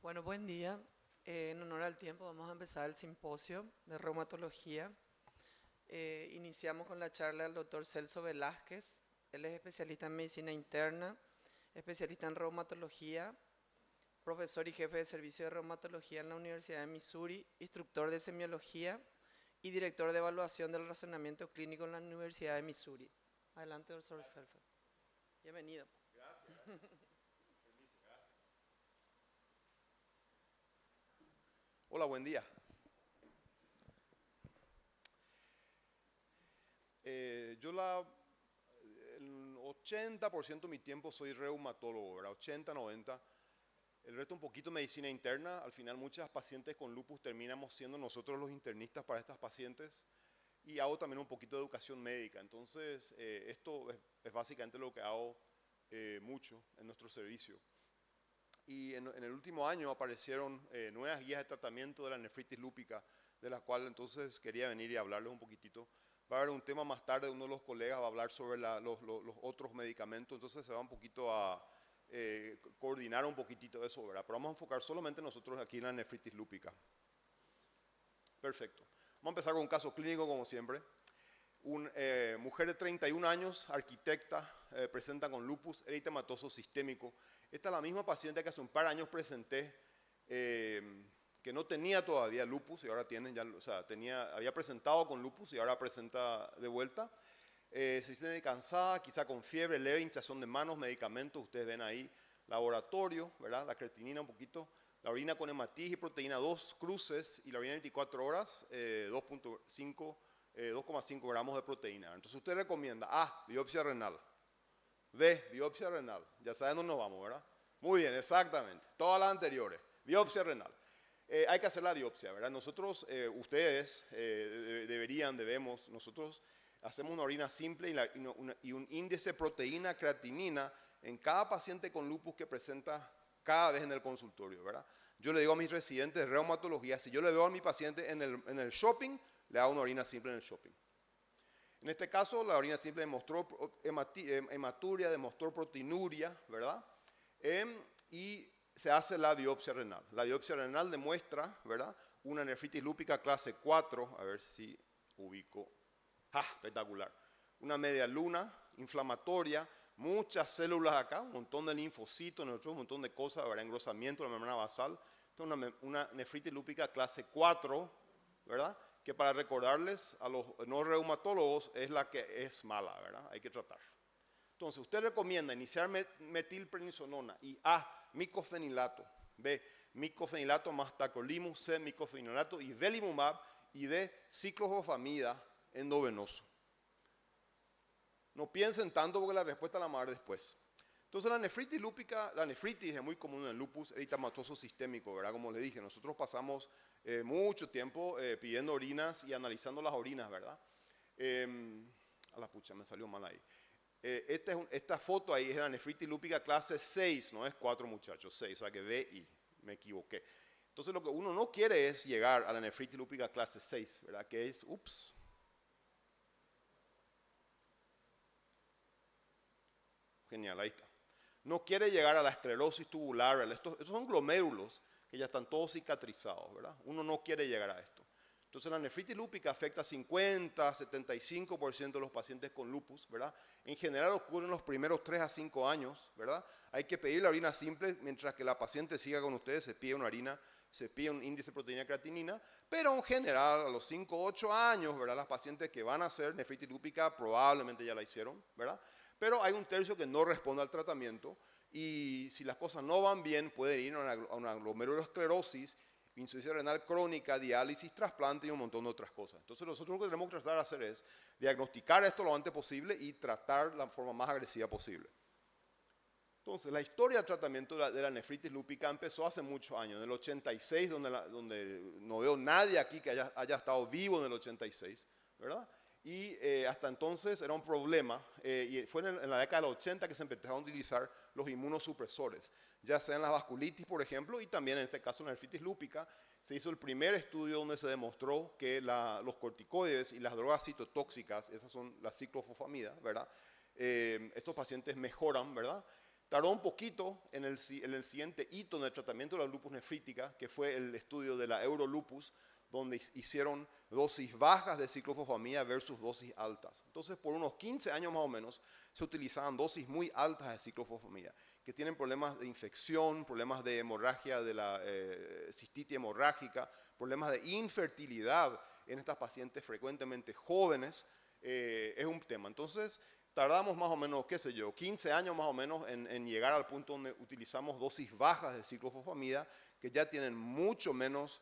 Bueno, buen día. En honor al tiempo vamos a empezar el simposio de reumatología. Iniciamos con la charla del doctor Celso Velázquez. Él es especialista en medicina interna, especialista en reumatología, profesor y jefe de servicio de reumatología en la Universidad de Missouri, instructor de semiología y director de evaluación del razonamiento clínico en la Universidad de Missouri. Adelante, doctor Celso. Bienvenido. Hola, buen día. El 80% de mi tiempo soy reumatólogo, ¿verdad? 80, 90. El resto un poquito medicina interna. Al final muchas pacientes con lupus terminamos siendo nosotros los internistas para estas pacientes. Y hago también un poquito de educación médica. Entonces, esto es básicamente lo que hago mucho en nuestro servicio. Y en el último año aparecieron nuevas guías de tratamiento de la nefritis lúpica, de las cuales entonces quería venir y hablarles un poquitito. Va a haber un tema más tarde, uno de los colegas va a hablar sobre los otros medicamentos, entonces se va un poquito a coordinar un poquitito eso, ¿verdad? Pero vamos a enfocar solamente nosotros aquí en la nefritis lúpica. Perfecto. Vamos a empezar con un caso clínico como siempre. Una mujer de 31 años, arquitecta, presenta con lupus eritematoso sistémico. Esta es la misma paciente que hace un par de años presenté, que no tenía todavía lupus y ahora tiene, ya, o sea, había presentado con lupus y ahora presenta de vuelta. Se siente cansada, quizá con fiebre leve, hinchazón de manos, medicamentos, ustedes ven ahí, laboratorio, ¿verdad? La creatinina un poquito, la orina con hematis y proteína 2 cruces y la orina 24 horas, 2,5 gramos de proteína. Entonces usted recomienda A, biopsia renal, B, biopsia renal. Ya saben dónde nos vamos, ¿verdad? Muy bien, exactamente. Todas las anteriores. Biopsia renal. Hay que hacer la biopsia, ¿verdad? Nosotros, ustedes debemos, nosotros hacemos una orina simple y un índice proteína creatinina en cada paciente con lupus que presenta cada vez en el consultorio, ¿verdad? Yo le digo a mis residentes de reumatología, si yo le veo a mi paciente en el shopping, le hago una orina simple en el shopping. En este caso, la orina simple demostró hematuria, demostró proteinuria, ¿verdad? Y se hace la biopsia renal. La biopsia renal demuestra, ¿verdad?, una nefritis lúpica clase 4, a ver si ubico. ¡Ah, espectacular! Una media luna inflamatoria, muchas células acá, un montón de linfocitos, un montón de cosas, ¿verdad?, engrosamiento de la membrana basal. Esta es una nefritis lúpica clase 4, ¿verdad?, que para recordarles a los no reumatólogos es la que es mala, ¿verdad? Hay que tratar. Entonces, usted recomienda iniciar metilprednisonona y A, micofenilato, B, micofenilato más tacrolimus, C, micofenilato y velimumab, y D, ciclofosfamida endovenoso. No piensen tanto porque la respuesta la vamos a dar después. Entonces la nefritis lúpica, la nefritis es muy común en el lupus eritematoso sistémico, ¿verdad? Como le dije, nosotros pasamos mucho tiempo pidiendo orinas y analizando las orinas, ¿verdad? A la pucha, me salió mal ahí. Esta foto ahí es de la nefritis lúpica clase 6, no es 4 muchachos, 6, o sea que VI, me equivoqué. Entonces lo que uno no quiere es llegar a la nefritis lúpica clase 6, ¿verdad? Que es, ups. Genial, ahí está. No quiere llegar a la esclerosis tubular, estos son glomérulos que ya están todos cicatrizados, ¿verdad? Uno no quiere llegar a esto. Entonces la nefritis lúpica afecta a 50, 75% de los pacientes con lupus, ¿verdad? En general ocurre en los primeros 3 a 5 años, ¿verdad? Hay que pedir la orina simple mientras que la paciente siga con ustedes, se pide una orina, se pide un índice de proteína creatinina, pero en general a los 5 o 8 años, ¿verdad? Las pacientes que van a hacer nefritis lúpica probablemente ya la hicieron, ¿verdad? Pero hay un tercio que no responde al tratamiento y si las cosas no van bien pueden ir a una glomerulosclerosis, insuficiencia renal crónica, diálisis, trasplante y un montón de otras cosas. Entonces nosotros lo que tenemos que tratar de hacer es diagnosticar esto lo antes posible y tratar la forma más agresiva posible. Entonces, la historia del tratamiento de la nefritis lúpica empezó hace muchos años, en el 86, donde no veo nadie aquí que haya estado vivo en el 86, ¿verdad? Y hasta entonces era un problema, y fue en la década del 80 que se empezaron a utilizar los inmunosupresores, ya sea en la vasculitis, por ejemplo, y también en este caso en la nefritis lúpica. Se hizo el primer estudio donde se demostró que los corticoides y las drogas citotóxicas, esas son la ciclofosfamida, ¿verdad? Estos pacientes mejoran, ¿verdad? Tardó un poquito en el siguiente hito en el tratamiento de la lupus nefrítica, que fue el estudio de la Eurolupus, donde hicieron dosis bajas de ciclofosfamida versus dosis altas. Entonces, por unos 15 años más o menos, se utilizaban dosis muy altas de ciclofosfamida, que tienen problemas de infección, problemas de hemorragia, de la cistitis hemorrágica, problemas de infertilidad en estas pacientes frecuentemente jóvenes, es un tema. Entonces, tardamos más o menos, qué sé yo, 15 años más o menos en llegar al punto donde utilizamos dosis bajas de ciclofosfamida, que ya tienen mucho menos,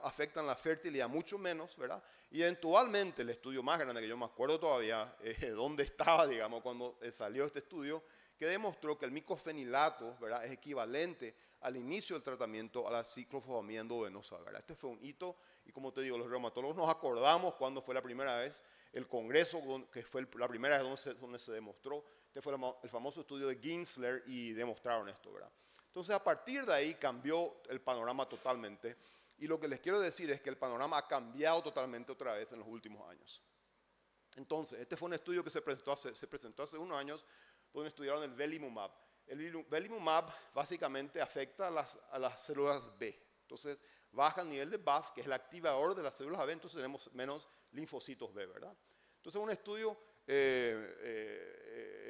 afectan la fertilidad mucho menos, ¿verdad? Y eventualmente el estudio más grande, que yo me acuerdo todavía, dónde estaba, digamos, cuando salió este estudio, que demostró que el micofenilato, ¿verdad?, es equivalente al inicio del tratamiento a la ciclofosfamida endovenosa, ¿verdad? Este fue un hito y, como te digo, los reumatólogos nos acordamos cuando fue la primera vez el congreso, que fue la primera vez donde se demostró. Este fue el famoso estudio de Ginsler y demostraron esto, ¿verdad? Entonces, a partir de ahí cambió el panorama totalmente. Y lo que les quiero decir es que el panorama ha cambiado totalmente otra vez en los últimos años. Entonces, este fue un estudio que se presentó hace unos años, donde estudiaron el belimumab. El belimumab básicamente afecta a las células B. Entonces, baja el nivel de BAF, que es el activador de las células B, entonces tenemos menos linfocitos B, ¿verdad? Entonces, un estudio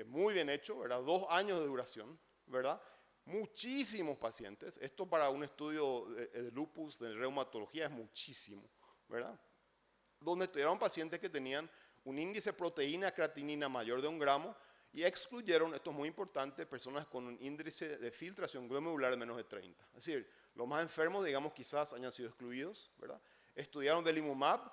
muy bien hecho, ¿verdad? 2 años de duración, ¿verdad? Muchísimos pacientes. Esto para un estudio de lupus, de reumatología, es muchísimo, ¿verdad? Donde estudiaron pacientes que tenían un índice de proteína creatinina mayor de 1 gramo y excluyeron, esto es muy importante, personas con un índice de filtración glomerular de menos de 30. Es decir, los más enfermos, digamos, quizás hayan sido excluidos, ¿verdad? Estudiaron belimumab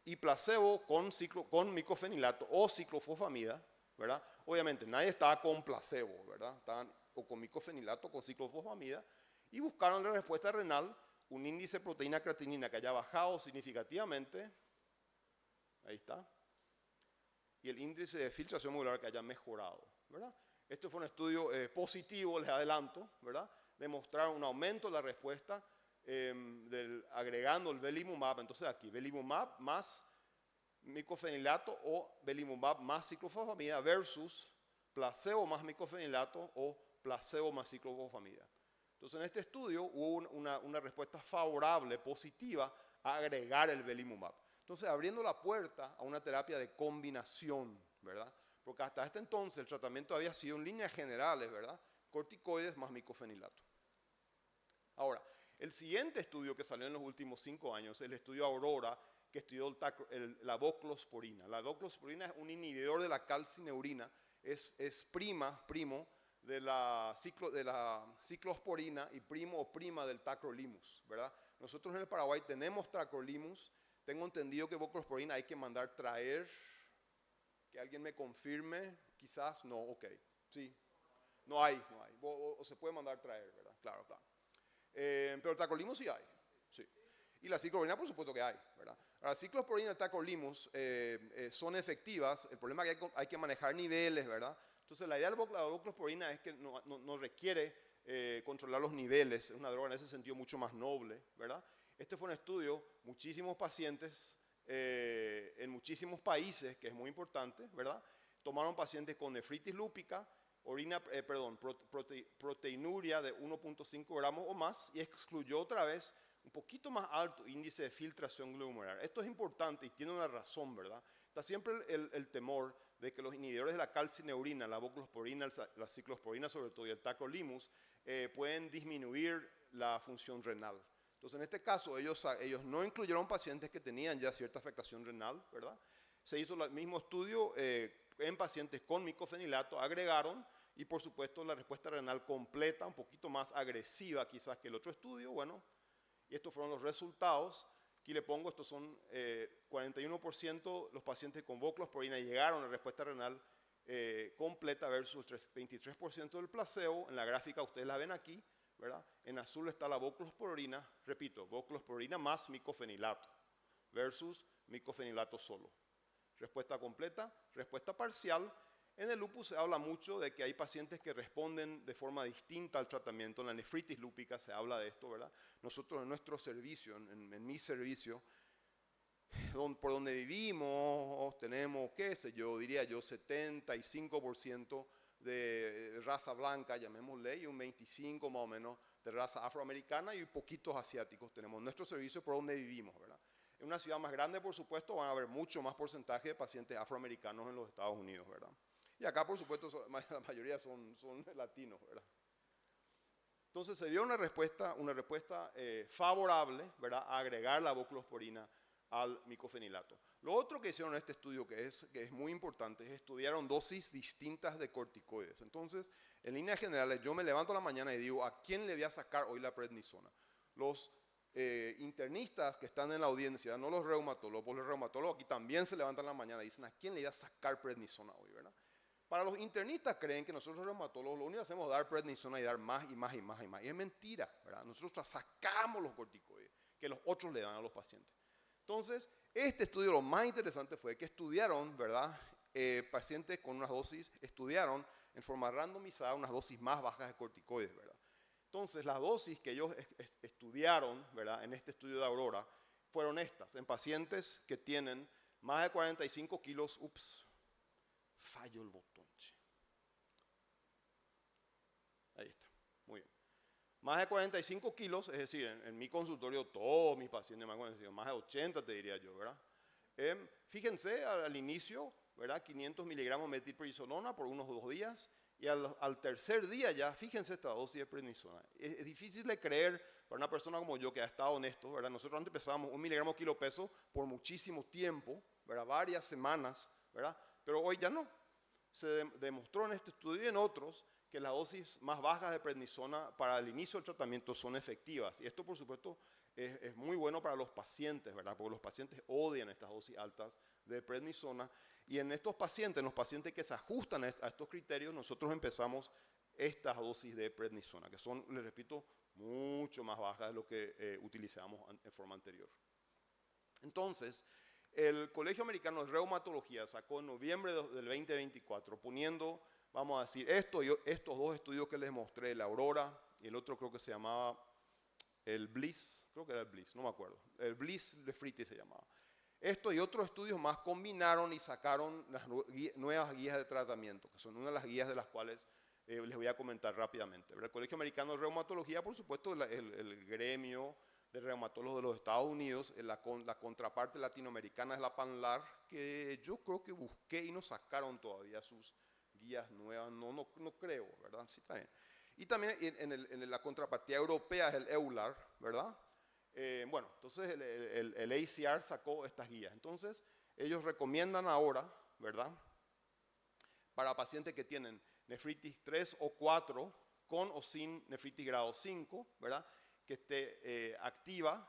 y placebo con micofenilato o ciclofosfamida, ¿verdad? Obviamente nadie estaba con placebo, ¿verdad? Estaban o con micofenilato o con ciclofosfamida y buscaron la respuesta renal, un índice de proteína creatinina que haya bajado significativamente, ahí está, y el índice de filtración molecular que haya mejorado, ¿verdad? Este fue un estudio positivo, les adelanto, ¿verdad? Demostraron un aumento de la respuesta agregando el belimumab. Entonces aquí, belimumab más micofenilato o belimumab más ciclofosfamida versus placebo más micofenilato o placebo más ciclofosfamida. Entonces en este estudio hubo una respuesta favorable, positiva, a agregar el belimumab. Entonces, abriendo la puerta a una terapia de combinación, ¿verdad? Porque hasta este entonces el tratamiento había sido en líneas generales, ¿verdad? Corticoides más micofenilato. Ahora, el siguiente estudio que salió en los últimos 5 años, el estudio Aurora, que estudió la voclosporina. La voclosporina es un inhibidor de la calcineurina, es primo de la ciclosporina y primo o prima del tacrolimus, ¿verdad? Nosotros en el Paraguay tenemos tacrolimus. Tengo entendido que voclosporina hay que mandar traer, que alguien me confirme, quizás no, ok, sí, no hay, o se puede mandar traer, ¿verdad? Claro. Pero el tacrolimus sí hay, sí. Y la ciclosporina por supuesto que hay, ¿verdad? Ahora, la ciclosporina y el tacrolimus son efectivas, el problema es que hay que manejar niveles, ¿verdad? Entonces la idea de la voclosporina es que no requiere controlar los niveles, es una droga en ese sentido mucho más noble, ¿verdad? Este fue un estudio, muchísimos pacientes en muchísimos países, que es muy importante, ¿verdad? Tomaron pacientes con nefritis lúpica, proteinuria de 1.5 gramos o más y excluyó otra vez un poquito más alto índice de filtración glomerular. Esto es importante y tiene una razón, ¿verdad? Está siempre el temor de que los inhibidores de la calcineurina, la voclosporina, la ciclosporina sobre todo y el tacrolimus pueden disminuir la función renal. Entonces, en este caso, ellos no incluyeron pacientes que tenían ya cierta afectación renal, ¿verdad? Se hizo el mismo estudio en pacientes con micofenilato, agregaron, y por supuesto la respuesta renal completa, un poquito más agresiva quizás que el otro estudio, bueno, y estos fueron los resultados. Aquí le pongo, estos son 41% los pacientes con voclosporina llegaron a respuesta renal completa versus 23% del placebo. En la gráfica ustedes la ven aquí, ¿verdad? En azul está la voclosporina, repito, voclosporina más micofenilato versus micofenilato solo. Respuesta completa, respuesta parcial. En el lupus se habla mucho de que hay pacientes que responden de forma distinta al tratamiento. En la nefritis lúpica se habla de esto, ¿verdad? Nosotros en nuestro servicio, en mi servicio, por donde vivimos, tenemos, qué sé yo, diría yo, 75% de raza blanca, llamémosle, y un 25 más o menos de raza afroamericana y poquitos asiáticos tenemos en nuestro servicio por donde vivimos, ¿verdad? En una ciudad más grande, por supuesto, van a haber mucho más porcentaje de pacientes afroamericanos en los Estados Unidos, ¿verdad? Y acá, por supuesto, la mayoría son latinos, ¿verdad? Entonces se dio una respuesta favorable, ¿verdad?, a agregar la voclosporina al micofenilato. Lo otro que hicieron en este estudio, que es muy importante, es estudiaron dosis distintas de corticoides. Entonces, en líneas generales, yo me levanto a la mañana y digo, ¿a quién le voy a sacar hoy la prednisona? Los internistas que están en la audiencia, no los reumatólogos, porque los reumatólogos aquí también se levantan a la mañana y dicen, ¿a quién le voy a sacar prednisona hoy, verdad? Para los internistas creen que nosotros los reumatólogos lo único que hacemos es dar prednisona y dar más y más y más y más. Y es mentira, ¿verdad? Nosotros sacamos los corticoides que los otros le dan a los pacientes. Entonces, este estudio lo más interesante fue que estudiaron, ¿verdad? Pacientes con unas dosis, estudiaron en forma randomizada unas dosis más bajas de corticoides, ¿verdad? Entonces, las dosis que ellos estudiaron, ¿verdad?, en este estudio de Aurora, fueron estas, en pacientes que tienen más de 45 kilos, fallo el botón, che. Ahí está, muy bien. Más de 45 kilos, es decir, en mi consultorio todos mis pacientes más de 80 te diría yo, ¿verdad? Fíjense al inicio, ¿verdad? 500 miligramos de metilprednisona por unos 2 días y al tercer día ya, fíjense esta dosis de prednisona. Es difícil de creer para una persona como yo que ha estado honesto, ¿verdad? Nosotros antes pesábamos 1 miligramo kilo peso por muchísimo tiempo, ¿verdad? Varias semanas, ¿verdad? Pero hoy ya no. Se demostró en este estudio y en otros que las dosis más bajas de prednisona para el inicio del tratamiento son efectivas. Y esto, por supuesto, es muy bueno para los pacientes, ¿verdad? Porque los pacientes odian estas dosis altas de prednisona. Y en estos pacientes, en los pacientes que se ajustan a estos criterios, nosotros empezamos estas dosis de prednisona, que son, les repito, mucho más bajas de lo que utilizábamos en forma anterior. Entonces, el Colegio Americano de Reumatología sacó en noviembre del 2024, poniendo, vamos a decir, estos dos estudios que les mostré, la Aurora y el otro creo que se llamaba el Bliss, creo que era el Bliss, no me acuerdo, el Bliss Nephritis se llamaba. Esto y otros estudios más combinaron y sacaron las nuevas guías de tratamiento, que son una de las guías de las cuales les voy a comentar rápidamente. El Colegio Americano de Reumatología, por supuesto, el gremio de reumatólogos de los Estados Unidos, la contraparte latinoamericana es la PANLAR, que yo creo que busqué y no sacaron todavía sus guías nuevas, no creo, ¿verdad? Sí, está bien. Y también en la contrapartida europea es el EULAR, ¿verdad? Bueno, entonces el ACR sacó estas guías. Entonces, ellos recomiendan ahora, ¿verdad?, para pacientes que tienen nefritis 3 o 4, con o sin nefritis grado 5, ¿verdad?, que esté activa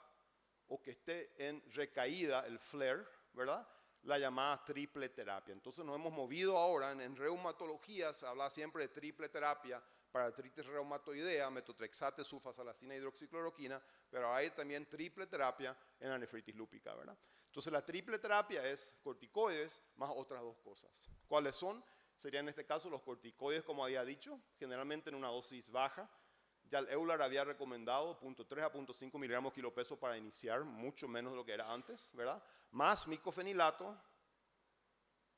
o que esté en recaída, el flare, ¿verdad?, la llamada triple terapia. Entonces nos hemos movido ahora, en reumatología se habla siempre de triple terapia para artritis reumatoidea, metotrexate, sulfasalacina, hidroxicloroquina, pero hay también triple terapia en la nefritis lúpica, ¿verdad? Entonces la triple terapia es corticoides más otras dos cosas. ¿Cuáles son? Serían en este caso los corticoides, como había dicho, generalmente en una dosis baja. Ya el EULAR había recomendado 0.3 a 0.5 miligramos kilo peso para iniciar, mucho menos de lo que era antes, ¿verdad? Más micofenilato,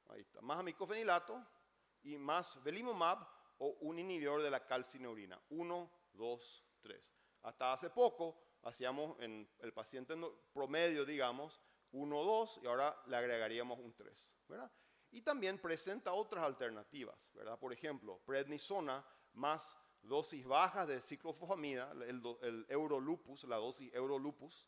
ahí está, más micofenilato y más belimumab o un inhibidor de la calcineurina, 1, 2, 3. Hasta hace poco hacíamos en el paciente promedio, digamos, 1, 2 y ahora le agregaríamos un 3, ¿verdad? Y también presenta otras alternativas, ¿verdad? Por ejemplo, prednisona más dosis bajas de ciclofosfamida, el Eurolupus, la dosis Eurolupus,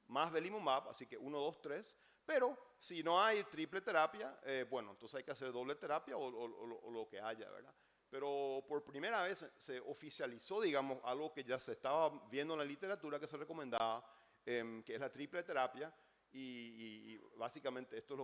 más belimumab, así que 1, 2, 3. Pero si no hay triple terapia, bueno, entonces hay que hacer doble terapia o lo que haya, ¿verdad? Pero por primera vez se oficializó, digamos, algo que ya se estaba viendo en la literatura que se recomendaba, que es la triple terapia, y básicamente esto es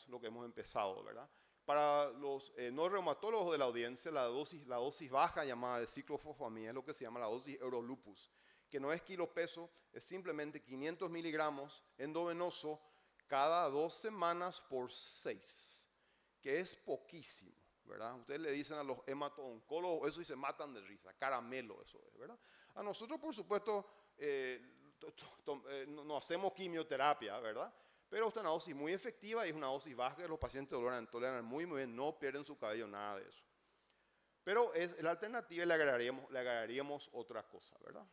lo que hemos empezado, ¿verdad? Para los no reumatólogos de la audiencia, la dosis baja llamada de ciclofosfamida es lo que se llama la dosis Eurolupus, que no es kilo peso, es simplemente 500 miligramos endovenoso cada 2 semanas por 6, que es poquísimo, ¿verdad? Ustedes le dicen a los hemato-oncólogos eso y se matan de risa, caramelo eso es, ¿verdad? A nosotros, por supuesto, no hacemos quimioterapia, ¿verdad? Pero esta es una dosis muy efectiva y es una dosis baja que los pacientes toleran muy bien, no pierden su cabello, nada de eso. Pero es la alternativa y le agregaríamos otra cosa, ¿verdad?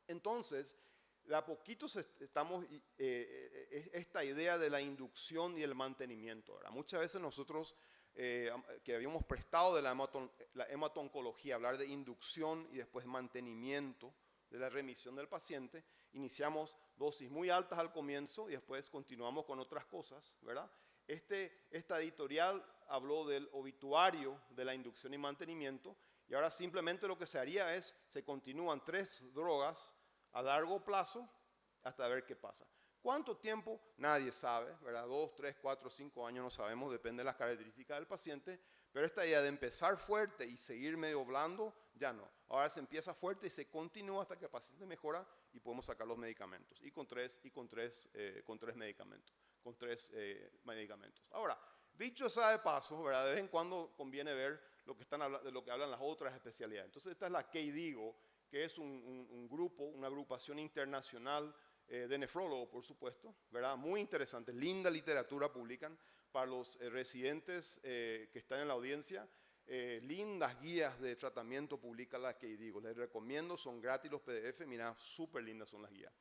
Entonces, de a poquito estamos, esta idea de la inducción y el mantenimiento, ¿verdad? Muchas veces nosotros que habíamos prestado de la hemato-oncología, hablar de inducción y después mantenimiento de la remisión del paciente, iniciamos dosis muy altas al comienzo y después continuamos con otras cosas, ¿verdad? Esta editorial habló del obituario de la inducción y mantenimiento y ahora simplemente lo que se haría es, se continúan 3 drogas a largo plazo hasta ver qué pasa. ¿Cuánto tiempo? Nadie sabe, ¿verdad? 2, 3, 4, 5 años, no sabemos, depende de las características del paciente, pero esta idea de empezar fuerte y seguir medio blando, ya no. Ahora se empieza fuerte y se continúa hasta que el paciente mejora y podemos sacar los medicamentos. Y con tres medicamentos. Ahora, dicho sea de paso, ¿verdad? De vez en cuando conviene ver de lo que hablan las otras especialidades. Entonces esta es la KDIGO, que es un grupo, una agrupación internacional de nefrólogos, por supuesto, ¿verdad? Muy interesante, linda literatura publican para los residentes que están en la audiencia. Lindas guías de tratamiento publica la KDIGO. Les recomiendo, son gratis los PDF, mira, súper lindas son las guías.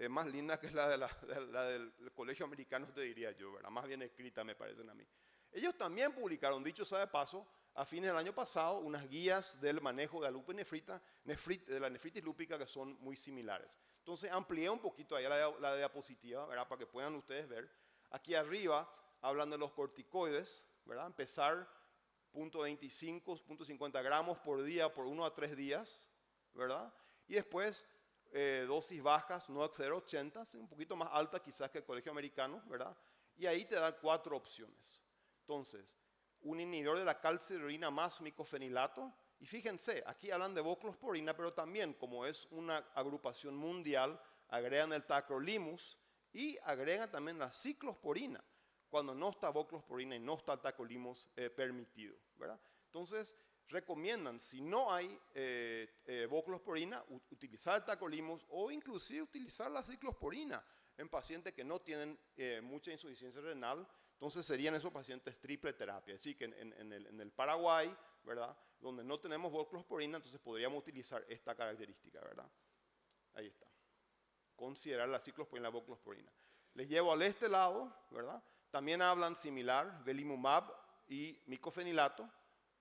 Más lindas que la del Colegio Americano, te diría yo, ¿verdad? Más bien escrita me parecen a mí. Ellos también publicaron, dicho sea de paso, a fines del año pasado, unas guías del manejo de la lupinefrita, de la nefritis lúpica que son muy similares. Entonces amplié un poquito ahí la diapositiva, ¿verdad? Para que puedan ustedes ver. Aquí arriba hablan de los corticoides, ¿verdad? Empezar 0.25, 0.50 gramos por día por 1 a 3 días, ¿verdad? Y después dosis bajas, no exceder 80, un poquito más alta quizás que el Colegio Americano, ¿verdad? Y ahí te dan 4 opciones. Entonces, un inhibidor de la calcitorina más micofenilato. Y fíjense, aquí hablan de voclosporina, pero también, como es una agrupación mundial, agregan el tacrolimus y agregan también la ciclosporina, cuando no está voclosporina y no está el tacrolimus permitido, ¿verdad? Entonces, recomiendan, si no hay voclosporina, utilizar el tacrolimus o inclusive utilizar la ciclosporina en pacientes que no tienen mucha insuficiencia renal. Entonces serían esos pacientes triple terapia. Es decir, que en el Paraguay, ¿verdad? Donde no tenemos voclosporina, entonces podríamos utilizar esta característica, ¿verdad? Ahí está. Considerar la ciclosporina y la voclosporina. Les llevo al este lado, ¿verdad? También hablan similar, belimumab y micofenilato,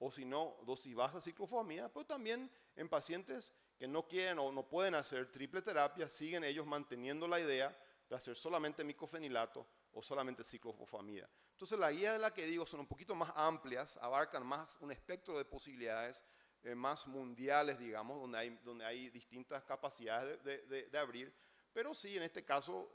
o si no, dosis baja ciclofosfamida, pero también en pacientes que no quieren o no pueden hacer triple terapia, siguen ellos manteniendo la idea de hacer solamente micofenilato o solamente ciclofosfamida. Entonces la guía de la KDIGO son un poquito más amplias, abarcan más un espectro de posibilidades más mundiales, digamos, donde hay distintas capacidades de abrir, pero sí, en este caso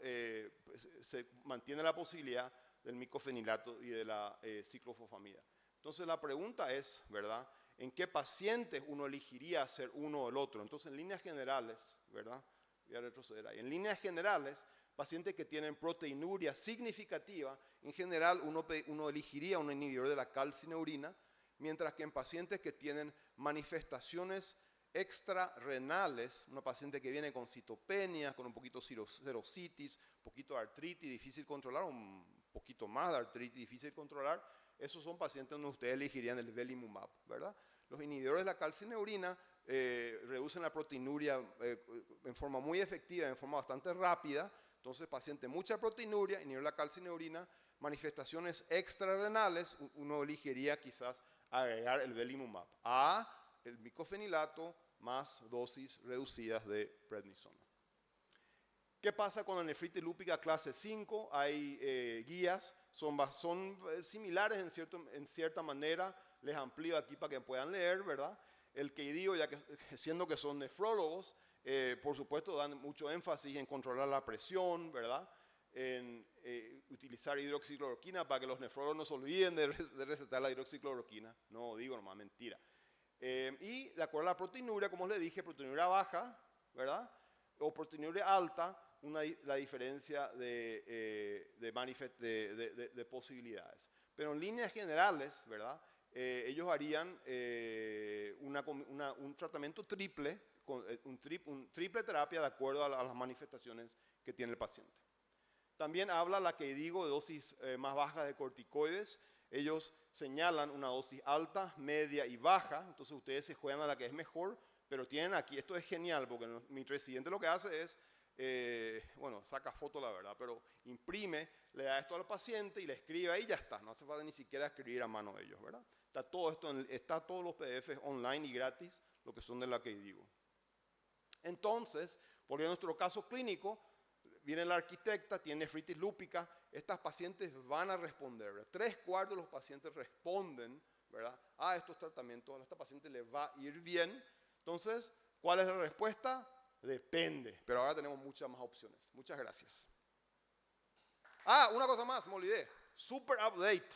pues, se mantiene la posibilidad del micofenilato y de la ciclofosfamida. Entonces la pregunta es, ¿verdad?, ¿en qué pacientes uno elegiría hacer uno o el otro? Entonces en líneas generales, ¿verdad?, voy a retroceder ahí. En líneas generales, pacientes que tienen proteinuria significativa, en general uno elegiría un inhibidor de la calcineurina, mientras que en pacientes que tienen manifestaciones extrarrenales, una paciente que viene con citopenia, con un poquito de serositis, un poquito de artritis difícil de controlar, un poquito más de artritis difícil de controlar, esos son pacientes donde ustedes elegirían el belimumab, ¿verdad? Los inhibidores de la calcineurina reducen la proteinuria en forma muy efectiva, en forma bastante rápida. Entonces, paciente mucha proteinuria, inhibidor de la calcineurina, manifestaciones extrarrenales, uno elegiría quizás agregar el belimumab a el micofenilato más dosis reducidas de prednisona. ¿Qué pasa con la nefritis lúpica clase 5? Hay guías, son similares en cierta manera, les amplío aquí para que puedan leer, ¿verdad? El KDIGO, ya que siendo que son nefrólogos, por supuesto dan mucho énfasis en controlar la presión, ¿verdad? En utilizar hidroxicloroquina para que los nefrólogos no se olviden de recetar la hidroxicloroquina. No digo nomás, mentira. Y de acuerdo a la proteinuria, como les dije, proteinuria baja, ¿verdad? O proteinuria alta, la diferencia de posibilidades. Pero en líneas generales, ¿verdad? Ellos harían un tratamiento triple, un triple terapia de acuerdo a las manifestaciones que tiene el paciente. También habla la KDIGO de dosis más bajas de corticoides. ellos señalan una dosis alta, media y baja, entonces ustedes se juegan a la que es mejor, pero tienen aquí, esto es genial, porque mi residente lo que hace es, bueno, saca foto la verdad, pero imprime, le da esto al paciente y le escribe ahí y ya está, no hace falta ni siquiera escribir a mano ellos, ¿verdad? Está todo esto, está todos los PDFs online y gratis, lo que son de la que digo. Entonces, por nuestro caso clínico, viene la arquitecta, tiene nefritis lúpica, estas pacientes van a responder, ¿verdad? 3/4 de los pacientes responden, ¿verdad? A estos tratamientos, a esta paciente le va a ir bien. Entonces, ¿cuál es la respuesta? Depende, pero ahora tenemos muchas más opciones. Muchas gracias. Una cosa más, me olvidé. Super update.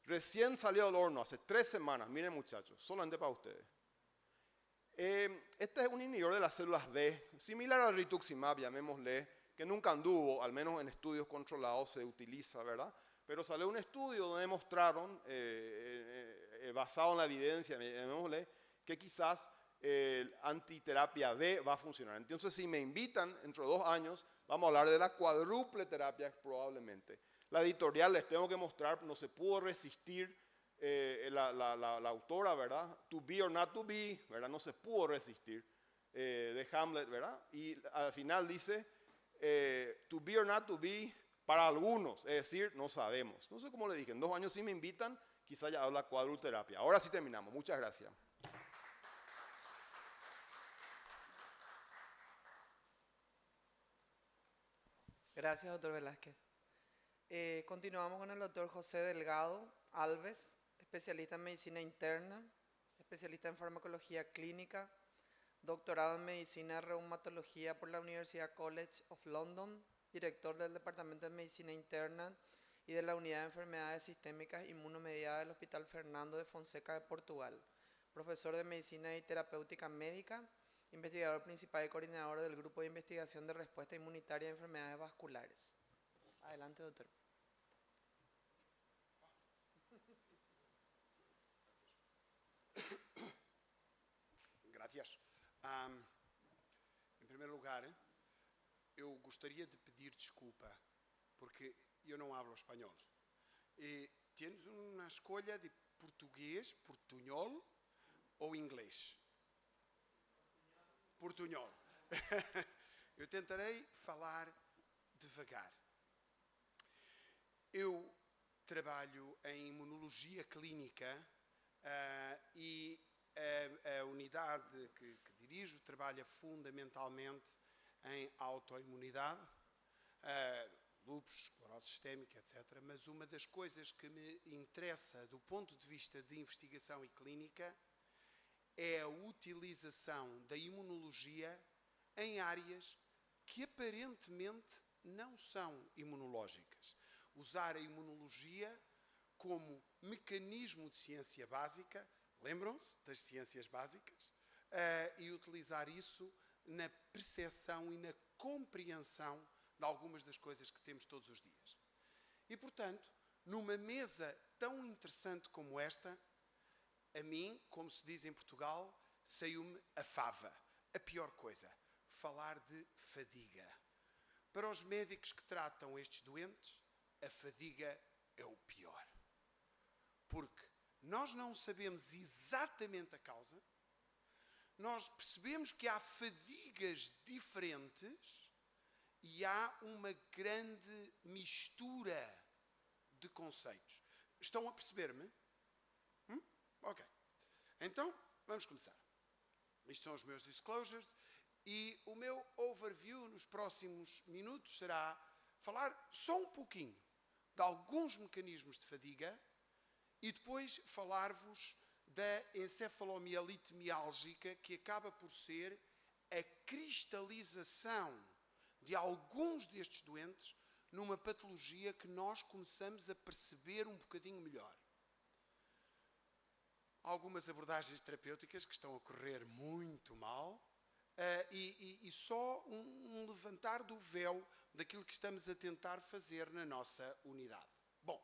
Recién salió del horno, hace 3 semanas. Miren muchachos, solamente para ustedes. Este es un inhibidor de las células B, similar al rituximab, llamémosle, que nunca anduvo, al menos en estudios controlados se utiliza, ¿verdad? Pero salió un estudio donde demostraron, basado en la evidencia, llamémosle, que quizás antiterapia B va a funcionar. Entonces, si me invitan, dentro de 2 años, vamos a hablar de la cuádruple terapia probablemente. La editorial, les tengo que mostrar, no se pudo resistir la autora, ¿verdad? To be or not to be, ¿verdad? No se pudo resistir, de Hamlet, ¿verdad? Y al final dice, to be or not to be, para algunos, es decir, no sabemos. No sé cómo le dije, en 2 años si me invitan, quizá ya habla cuádruterapia. Ahora sí terminamos, muchas gracias. Gracias, doctor Velázquez. Continuamos con el doctor José Delgado Alves, especialista en medicina interna, especialista en farmacología clínica, doctorado en medicina y reumatología por la Universidad College of London, director del Departamento de Medicina Interna y de la Unidad de Enfermedades Sistémicas Inmunomediadas del Hospital Fernando de Fonseca de Portugal, profesor de Medicina y Terapéutica Médica, investigador principal y coordinador del Grupo de Investigación de Respuesta Inmunitaria a Enfermedades Vasculares. Adelante, doctor. Gracias. Em primeiro lugar, eu gostaria de pedir desculpa, porque eu não hablo espanhol. E tens uma escolha de português, portunhol ou inglês? Portunhol. Eu tentarei falar devagar. Eu trabalho em imunologia clínica e a unidade que dirijo trabalha fundamentalmente em autoimunidade, lúpus, esclerose sistémica, etc. Mas uma das coisas que me interessa do ponto de vista de investigação e clínica é a utilização da imunologia em áreas que aparentemente não são imunológicas. Usar a imunologia como mecanismo de ciência básica, lembram-se das ciências básicas, e utilizar isso na percepção e na compreensão de algumas das coisas que temos todos os dias. E, portanto, numa mesa tão interessante como esta, a mim, como se diz em Portugal, saiu-me a fava. A pior coisa, falar de fadiga. Para os médicos que tratam estes doentes, a fadiga é o pior. Porque nós não sabemos exatamente a causa, nós percebemos que há fadigas diferentes e há uma grande mistura de conceitos. Estão a perceber-me? Ok. Então, vamos começar. Estes são os meus disclosures e o meu overview nos próximos minutos será falar só um pouquinho de alguns mecanismos de fadiga e depois falar-vos da encefalomielite miálgica, que acaba por ser a cristalização de alguns destes doentes numa patologia que nós começamos a perceber um bocadinho melhor. Algumas abordagens terapêuticas que estão a correr muito mal e só um levantar do véu daquilo que estamos a tentar fazer na nossa unidade. Bom,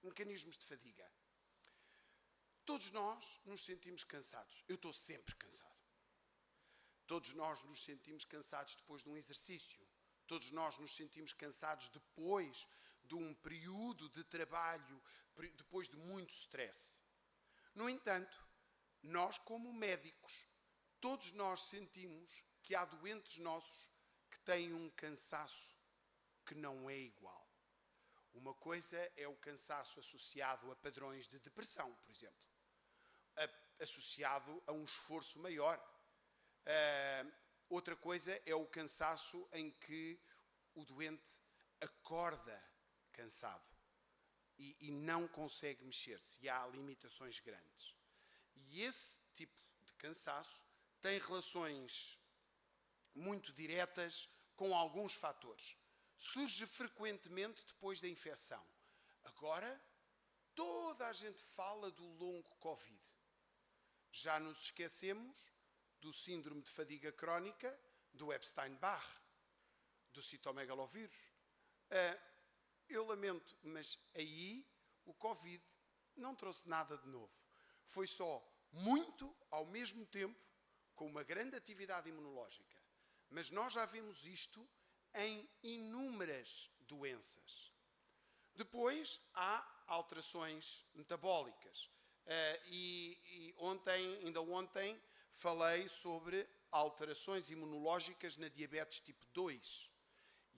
mecanismos de fadiga. Todos nós nos sentimos cansados. Eu estou sempre cansado. Todos nós nos sentimos cansados depois de um exercício. Todos nós nos sentimos cansados depois de um período de trabalho depois de muito stress. No entanto, nós como médicos, todos nós sentimos que há doentes nossos que têm um cansaço que não é igual. Uma coisa é o cansaço associado a padrões de depressão, por exemplo, associado a um esforço maior. Outra coisa é o cansaço em que o doente acorda cansado e não consegue mexer-se, e há limitações grandes. E esse tipo de cansaço tem relações muito diretas com alguns fatores. Surge frequentemente depois da infecção. Agora, toda a gente fala do longo Covid. Já nos esquecemos do síndrome de fadiga crónica, do Epstein-Barr, do citomegalovírus. Eu lamento, mas aí o Covid não trouxe nada de novo. Foi só muito, ao mesmo tempo, com uma grande atividade imunológica. Mas nós já vimos isto em inúmeras doenças. Depois há alterações metabólicas. Ainda ontem, falei sobre alterações imunológicas na diabetes tipo 2.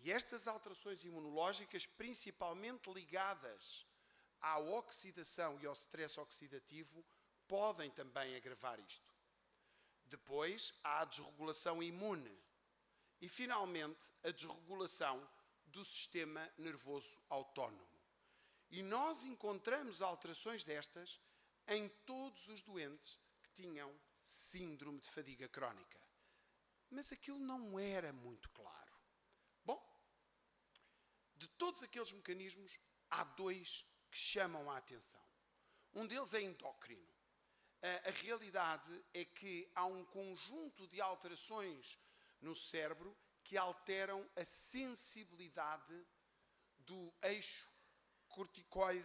E estas alterações imunológicas, principalmente ligadas à oxidação e ao stress oxidativo, podem também agravar isto. Depois há a desregulação imune. E, finalmente, a desregulação do sistema nervoso autónomo. E nós encontramos alterações destas em todos os doentes que tinham síndrome de fadiga crónica. Mas aquilo não era muito claro. Bom, de todos aqueles mecanismos, há dois que chamam a atenção. Um deles é endócrino. A realidade é que há um conjunto de alterações no cérebro que alteram a sensibilidade do eixo corticoide,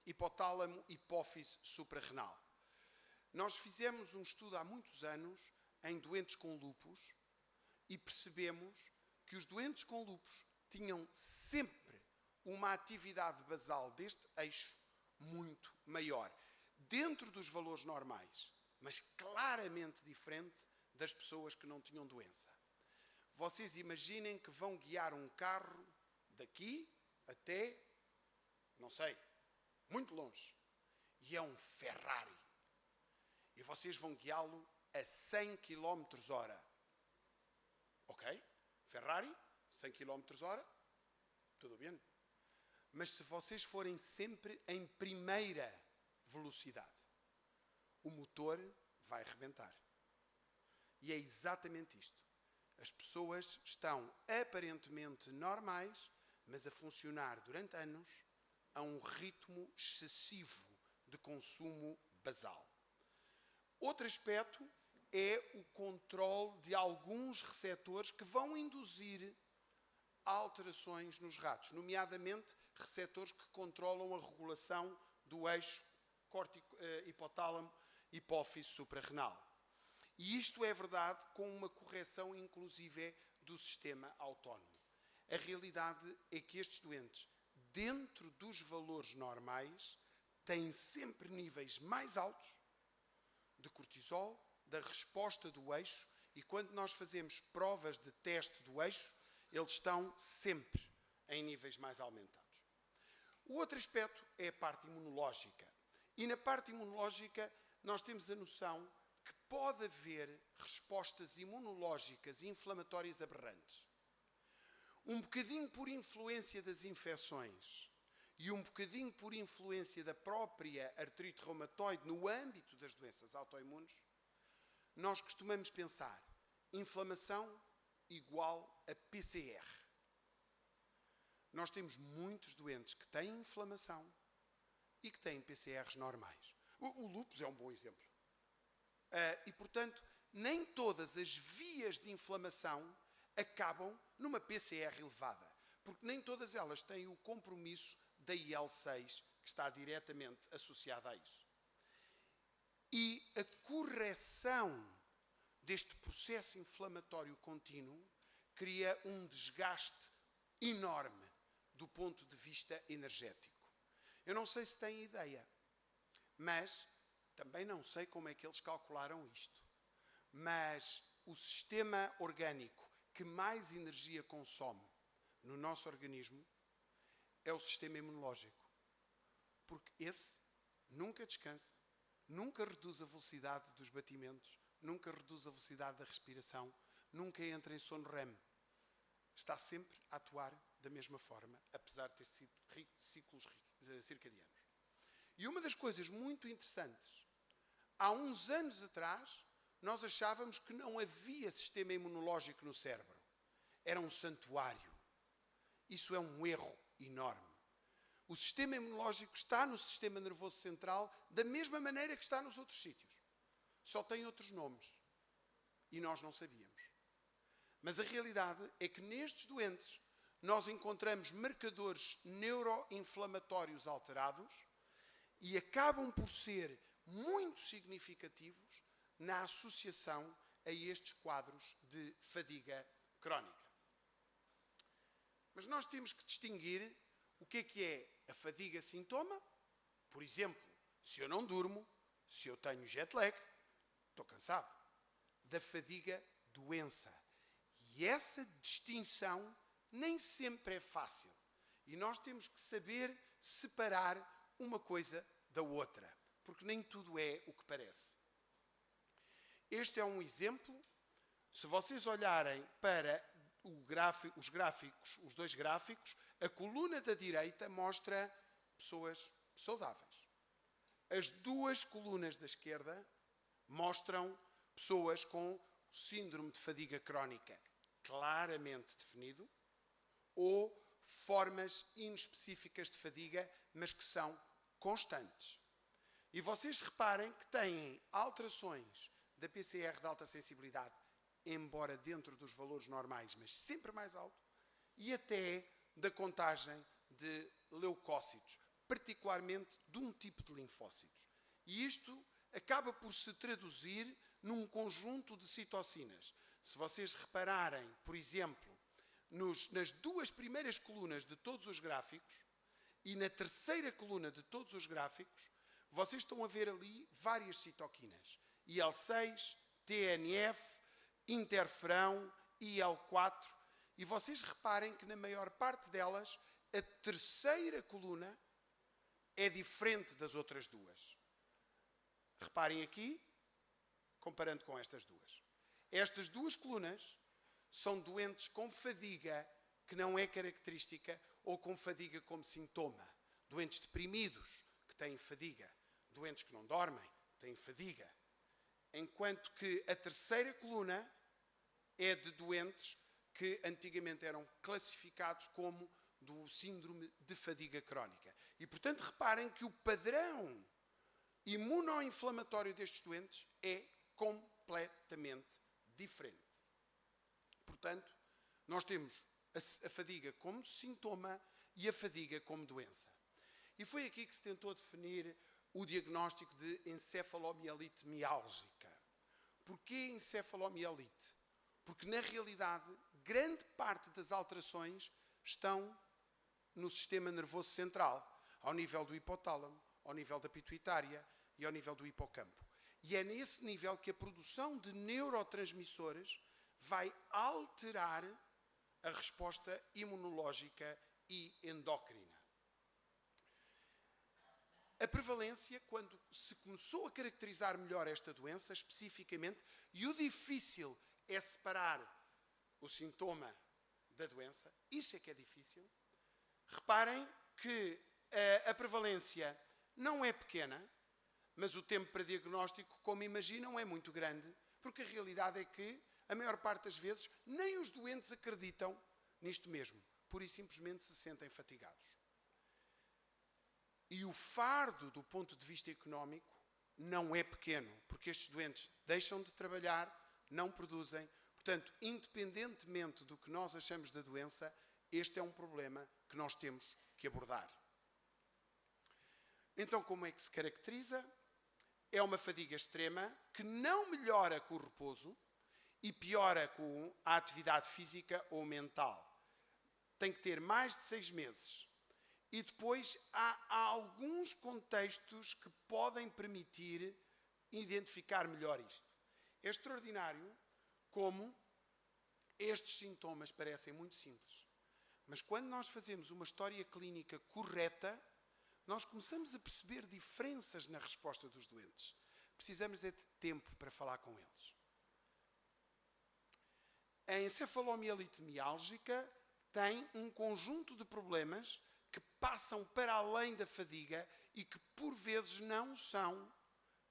hipotálamo, hipófise suprarrenal. Nós fizemos um estudo há muitos anos em doentes com lúpus e percebemos que os doentes com lúpus tinham sempre uma atividade basal deste eixo muito maior, dentro dos valores normais, mas claramente diferente das pessoas que não tinham doença. Vocês imaginem que vão guiar um carro daqui até, não sei, muito longe. E é um Ferrari. E vocês vão guiá-lo a 100 km/h. Ok? Ferrari, 100 km/h, tudo bem. Mas se vocês forem sempre em primeira velocidade, o motor vai arrebentar. E é exatamente isto. As pessoas estão aparentemente normais, mas a funcionar durante anos a um ritmo excessivo de consumo basal. Outro aspecto é o controle de alguns receptores que vão induzir alterações nos ratos, nomeadamente receptores que controlam a regulação do eixo hipotálamo, hipófise suprarrenal. E isto é verdade com uma correção, inclusive, do sistema autónomo. A realidade é que estes doentes, dentro dos valores normais, têm sempre níveis mais altos de cortisol, da resposta do eixo, e quando nós fazemos provas de teste do eixo, eles estão sempre em níveis mais aumentados. O outro aspecto é a parte imunológica. E na parte imunológica nós temos a noção que pode haver respostas imunológicas e inflamatórias aberrantes. Um bocadinho por influência das infecções e um bocadinho por influência da própria artrite reumatoide no âmbito das doenças autoimunes, nós costumamos pensar inflamação igual a PCR. Nós temos muitos doentes que têm inflamação e que têm PCRs normais. O lúpus é um bom exemplo. E, portanto, nem todas as vias de inflamação acabam numa PCR elevada, porque nem todas elas têm o compromisso da IL-6, que está diretamente associada a isso. E a correção deste processo inflamatório contínuo cria um desgaste enorme do ponto de vista energético. Eu não sei se têm ideia, mas também não sei como é que eles calcularam isto. Mas o sistema orgânico que mais energia consome no nosso organismo é o sistema imunológico. Porque esse nunca descansa, nunca reduz a velocidade dos batimentos, nunca reduz a velocidade da respiração, nunca entra em sono REM. Está sempre a atuar da mesma forma, apesar de ter sido ciclos circadianos. E uma das coisas muito interessantes, há uns anos atrás, nós achávamos que não havia sistema imunológico no cérebro. Era um santuário. Isso é um erro enorme. O sistema imunológico está no sistema nervoso central da mesma maneira que está nos outros sítios. Só tem outros nomes. E nós não sabíamos. Mas a realidade é que nestes doentes nós encontramos marcadores neuroinflamatórios alterados e acabam por ser muito significativos na associação a estes quadros de fadiga crónica. Mas nós temos que distinguir o que é a fadiga sintoma. Por exemplo, se eu não durmo, se eu tenho jet lag, estou cansado. Da fadiga doença. E essa distinção nem sempre é fácil. E nós temos que saber separar uma coisa da outra. Porque nem tudo é o que parece. Este é um exemplo. Se vocês olharem para os gráficos, os dois gráficos, a coluna da direita mostra pessoas saudáveis. As duas colunas da esquerda mostram pessoas com síndrome de fadiga crónica claramente definido ou formas inespecíficas de fadiga, mas que são constantes. E vocês reparem que têm alterações da PCR de alta sensibilidade, embora dentro dos valores normais, mas sempre mais alto, e até da contagem de leucócitos, particularmente de um tipo de linfócitos. E isto acaba por se traduzir num conjunto de citocinas. Se vocês repararem, por exemplo, nas duas primeiras colunas de todos os gráficos e na terceira coluna de todos os gráficos, vocês estão a ver ali várias citoquinas. IL-6, TNF, interferão, IL-4. E vocês reparem que na maior parte delas, a terceira coluna é diferente das outras duas. Reparem aqui, comparando com estas duas. Estas duas colunas são doentes com fadiga que não é característica ou com fadiga como sintoma. Doentes deprimidos que têm fadiga. Doentes que não dormem têm fadiga. Enquanto que a terceira coluna é de doentes que antigamente eram classificados como do síndrome de fadiga crónica. E, portanto, reparem que o padrão imunoinflamatório destes doentes é completamente diferente. Portanto, nós temos a fadiga como sintoma e a fadiga como doença. E foi aqui que se tentou definir o diagnóstico de encefalomielite miálgica. Porquê encefalomielite? Porque, na realidade, grande parte das alterações estão no sistema nervoso central, ao nível do hipotálamo, ao nível da pituitária e ao nível do hipocampo. E é nesse nível que a produção de neurotransmissores vai alterar a resposta imunológica e endócrina. A prevalência, quando se começou a caracterizar melhor esta doença, especificamente, e o difícil é separar o sintoma da doença, isso é que é difícil. Reparem que a prevalência não é pequena, mas o tempo para diagnóstico, como imaginam, é muito grande, porque a realidade é que, a maior parte das vezes, nem os doentes acreditam nisto mesmo. Pura e simplesmente se sentem fatigados. E o fardo, do ponto de vista económico, não é pequeno, porque estes doentes deixam de trabalhar, não produzem. Portanto, independentemente do que nós achamos da doença, este é um problema que nós temos que abordar. Então, como é que se caracteriza? É uma fadiga extrema que não melhora com o repouso e piora com a atividade física ou mental. tem que ter mais de 6 meses. E depois há alguns contextos que podem permitir identificar melhor isto. É extraordinário como estes sintomas parecem muito simples. Mas quando nós fazemos uma história clínica correta, nós começamos a perceber diferenças na resposta dos doentes. Precisamos de tempo para falar com eles. A encefalomielite miálgica tem um conjunto de problemas que passam para além da fadiga e que por vezes não são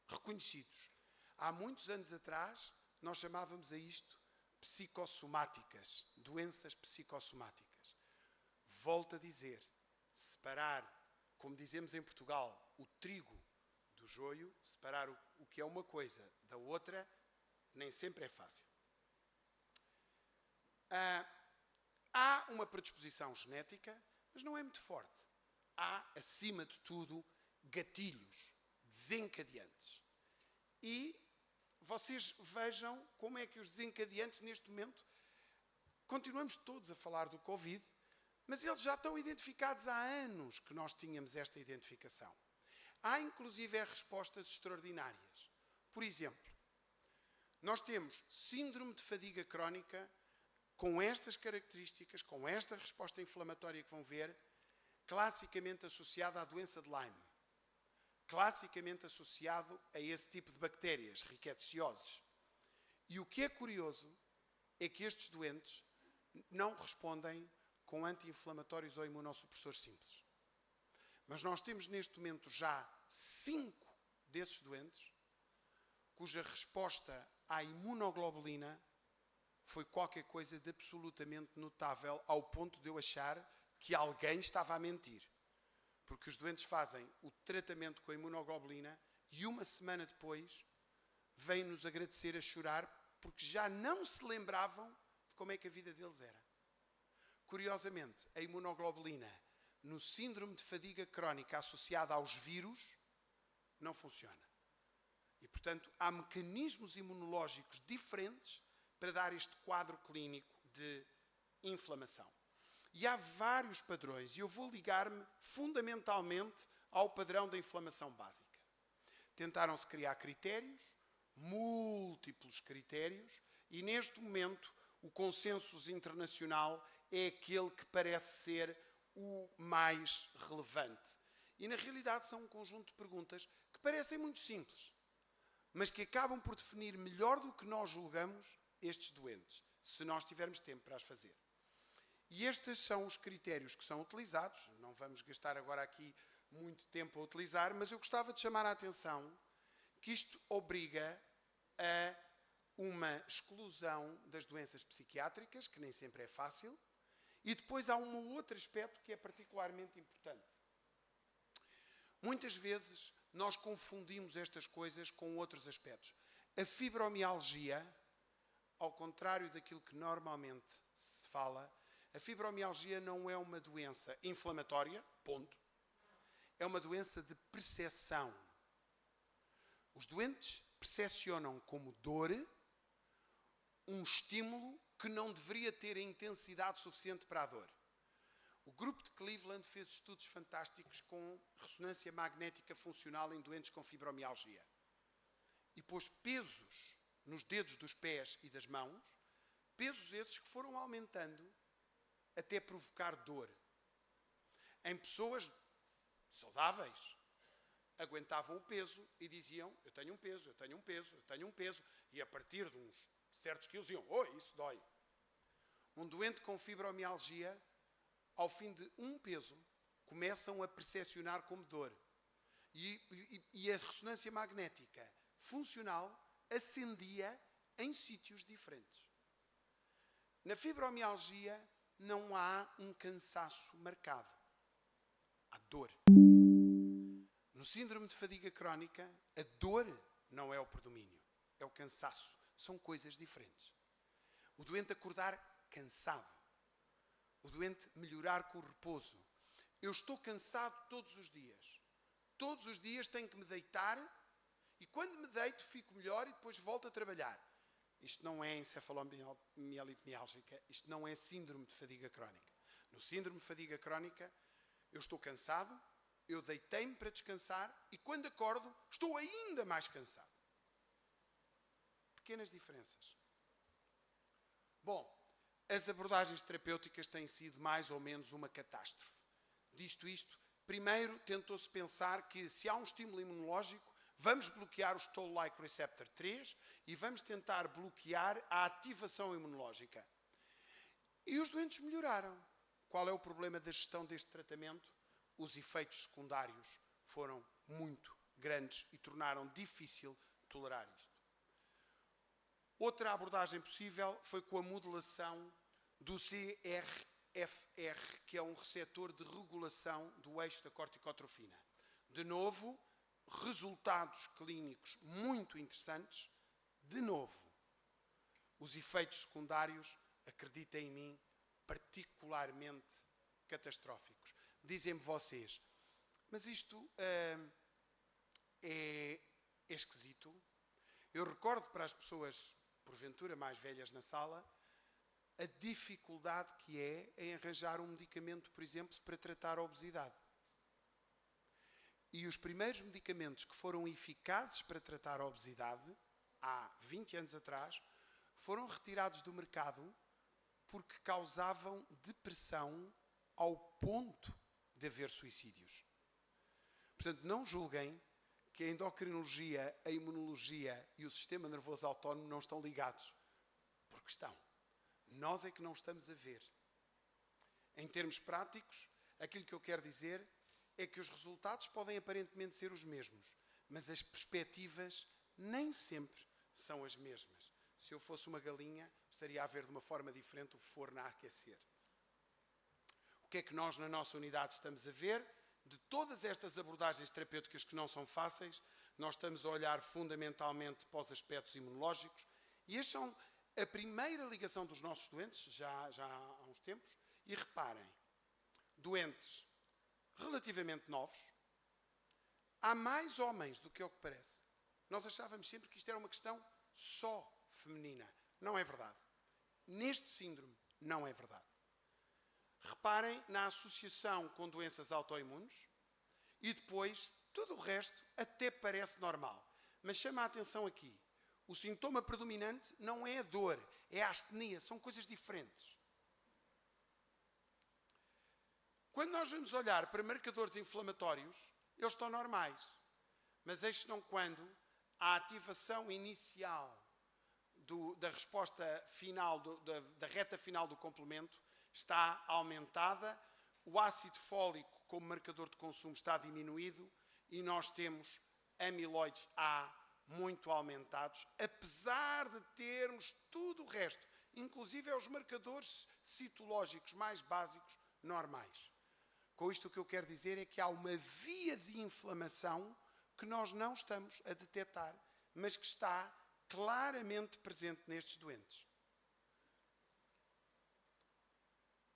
reconhecidos. Há muitos anos atrás, nós chamávamos a isto psicossomáticas, doenças psicossomáticas. Volto a dizer, separar, como dizemos em Portugal, o trigo do joio, separar o que é uma coisa da outra, nem sempre é fácil. Há uma predisposição genética, mas não é muito forte. Há, acima de tudo, gatilhos desencadeantes. E vocês vejam como é que os desencadeantes, neste momento, continuamos todos a falar do Covid, mas eles já estão identificados há anos que nós tínhamos esta identificação. Há, inclusive, respostas extraordinárias. Por exemplo, nós temos síndrome de fadiga crónica com estas características, com esta resposta inflamatória que vão ver, classicamente associada à doença de Lyme. Classicamente associado a esse tipo de bactérias, rickettsioses. E o que é curioso é que estes doentes não respondem com anti-inflamatórios ou imunossupressores simples. Mas nós temos neste momento já 5 desses doentes cuja resposta à imunoglobulina foi qualquer coisa de absolutamente notável, ao ponto de eu achar que alguém estava a mentir. Porque os doentes fazem o tratamento com a imunoglobulina e uma semana depois vêm-nos agradecer a chorar porque já não se lembravam de como é que a vida deles era. Curiosamente, a imunoglobulina no síndrome de fadiga crónica associada aos vírus não funciona. E, portanto, há mecanismos imunológicos diferentes para dar este quadro clínico de inflamação. E há vários padrões, e eu vou ligar-me fundamentalmente ao padrão da inflamação básica. Tentaram-se criar critérios, múltiplos critérios, e neste momento o consenso internacional é aquele que parece ser o mais relevante. E na realidade são um conjunto de perguntas que parecem muito simples, mas que acabam por definir melhor do que nós julgamos estes doentes, se nós tivermos tempo para as fazer. E estes são os critérios que são utilizados. Não vamos gastar agora aqui muito tempo a utilizar, mas eu gostava de chamar a atenção que isto obriga a uma exclusão das doenças psiquiátricas, que nem sempre é fácil, e depois há um outro aspecto que é particularmente importante. Muitas vezes nós confundimos estas coisas com outros aspectos. A fibromialgia, ao contrário daquilo que normalmente se fala, a fibromialgia não é uma doença inflamatória, ponto. É uma doença de percepção. Os doentes percepcionam como dor um estímulo que não deveria ter a intensidade suficiente para a dor. O grupo de Cleveland fez estudos fantásticos com ressonância magnética funcional em doentes com fibromialgia. E pôs pesos nos dedos dos pés e das mãos, pesos esses que foram aumentando até provocar dor. Em pessoas saudáveis, aguentavam o peso e diziam, eu tenho um peso, eu tenho um peso, eu tenho um peso, e a partir de uns certos quilos diziam, isso dói. Um doente com fibromialgia, ao fim de um peso, começam a percepcionar como dor. E a ressonância magnética funcional acendia em sítios diferentes. Na fibromialgia não há um cansaço marcado. Há dor. No síndrome de fadiga crónica, a dor não é o predomínio, é o cansaço. São coisas diferentes. O doente acordar cansado. O doente melhorar com o repouso. Eu estou cansado todos os dias. Todos os dias tenho que me deitar e quando me deito fico melhor e depois volto a trabalhar. Isto não é encefalomielite miálgica, isto não é síndrome de fadiga crónica. No síndrome de fadiga crónica, eu estou cansado, eu deitei-me para descansar e quando acordo estou ainda mais cansado. Pequenas diferenças. Bom, as abordagens terapêuticas têm sido mais ou menos uma catástrofe. Disto isto, primeiro tentou-se pensar que se há um estímulo imunológico, vamos bloquear o Toll-like receptor 3 e vamos tentar bloquear a ativação imunológica. E os doentes melhoraram. Qual é o problema da gestão deste tratamento? Os efeitos secundários foram muito grandes e tornaram difícil tolerar isto. Outra abordagem possível foi com a modulação do CRFR, que é um receptor de regulação do eixo da corticotrofina. De novo, resultados clínicos muito interessantes. De novo, os efeitos secundários, acreditem em mim, particularmente catastróficos. Dizem-me vocês, mas isto é esquisito. Eu recordo para as pessoas, porventura mais velhas na sala, a dificuldade que é em arranjar um medicamento, por exemplo, para tratar a obesidade. E os primeiros medicamentos que foram eficazes para tratar a obesidade, há 20 anos atrás, foram retirados do mercado porque causavam depressão ao ponto de haver suicídios. Portanto, não julguem que a endocrinologia, a imunologia e o sistema nervoso autónomo não estão ligados. Porque estão. Nós é que não estamos a ver. Em termos práticos, aquilo que eu quero dizer é que os resultados podem aparentemente ser os mesmos, mas as perspectivas nem sempre são as mesmas. Se eu fosse uma galinha, estaria a ver de uma forma diferente o forno a aquecer. O que é que nós na nossa unidade estamos a ver? De todas estas abordagens terapêuticas que não são fáceis, nós estamos a olhar fundamentalmente para os aspectos imunológicos e estes são a primeira ligação dos nossos doentes, já há uns tempos, e reparem, doentes relativamente novos, há mais homens do que é o que parece. Nós achávamos sempre que isto era uma questão só feminina. Não é verdade. Neste síndrome, não é verdade. Reparem na associação com doenças autoimunes e depois tudo o resto até parece normal. Mas chama a atenção aqui. O sintoma predominante não é a dor, é a astenia. São coisas diferentes. Quando nós vamos olhar para marcadores inflamatórios, eles estão normais. Mas eis não quando a ativação inicial da resposta final, da reta final do complemento, está aumentada, o ácido fólico como marcador de consumo está diminuído e nós temos amiloides A muito aumentados, apesar de termos tudo o resto, inclusive os marcadores citológicos mais básicos, normais. Com isto o que eu quero dizer é que há uma via de inflamação que nós não estamos a detectar, mas que está claramente presente nestes doentes.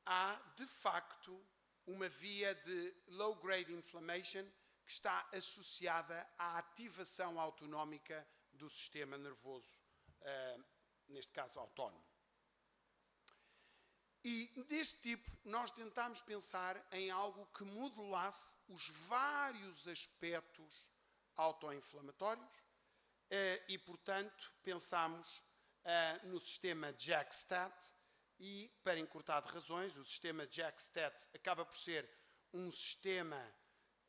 Há, de facto, uma via de low-grade inflammation que está associada à ativação autonómica do sistema nervoso, neste caso autónomo. E deste tipo, nós tentámos pensar em algo que modelasse os vários aspectos autoinflamatórios e, portanto, pensámos no sistema JAK-STAT e, para encurtar de razões, o sistema JAK-STAT acaba por ser um sistema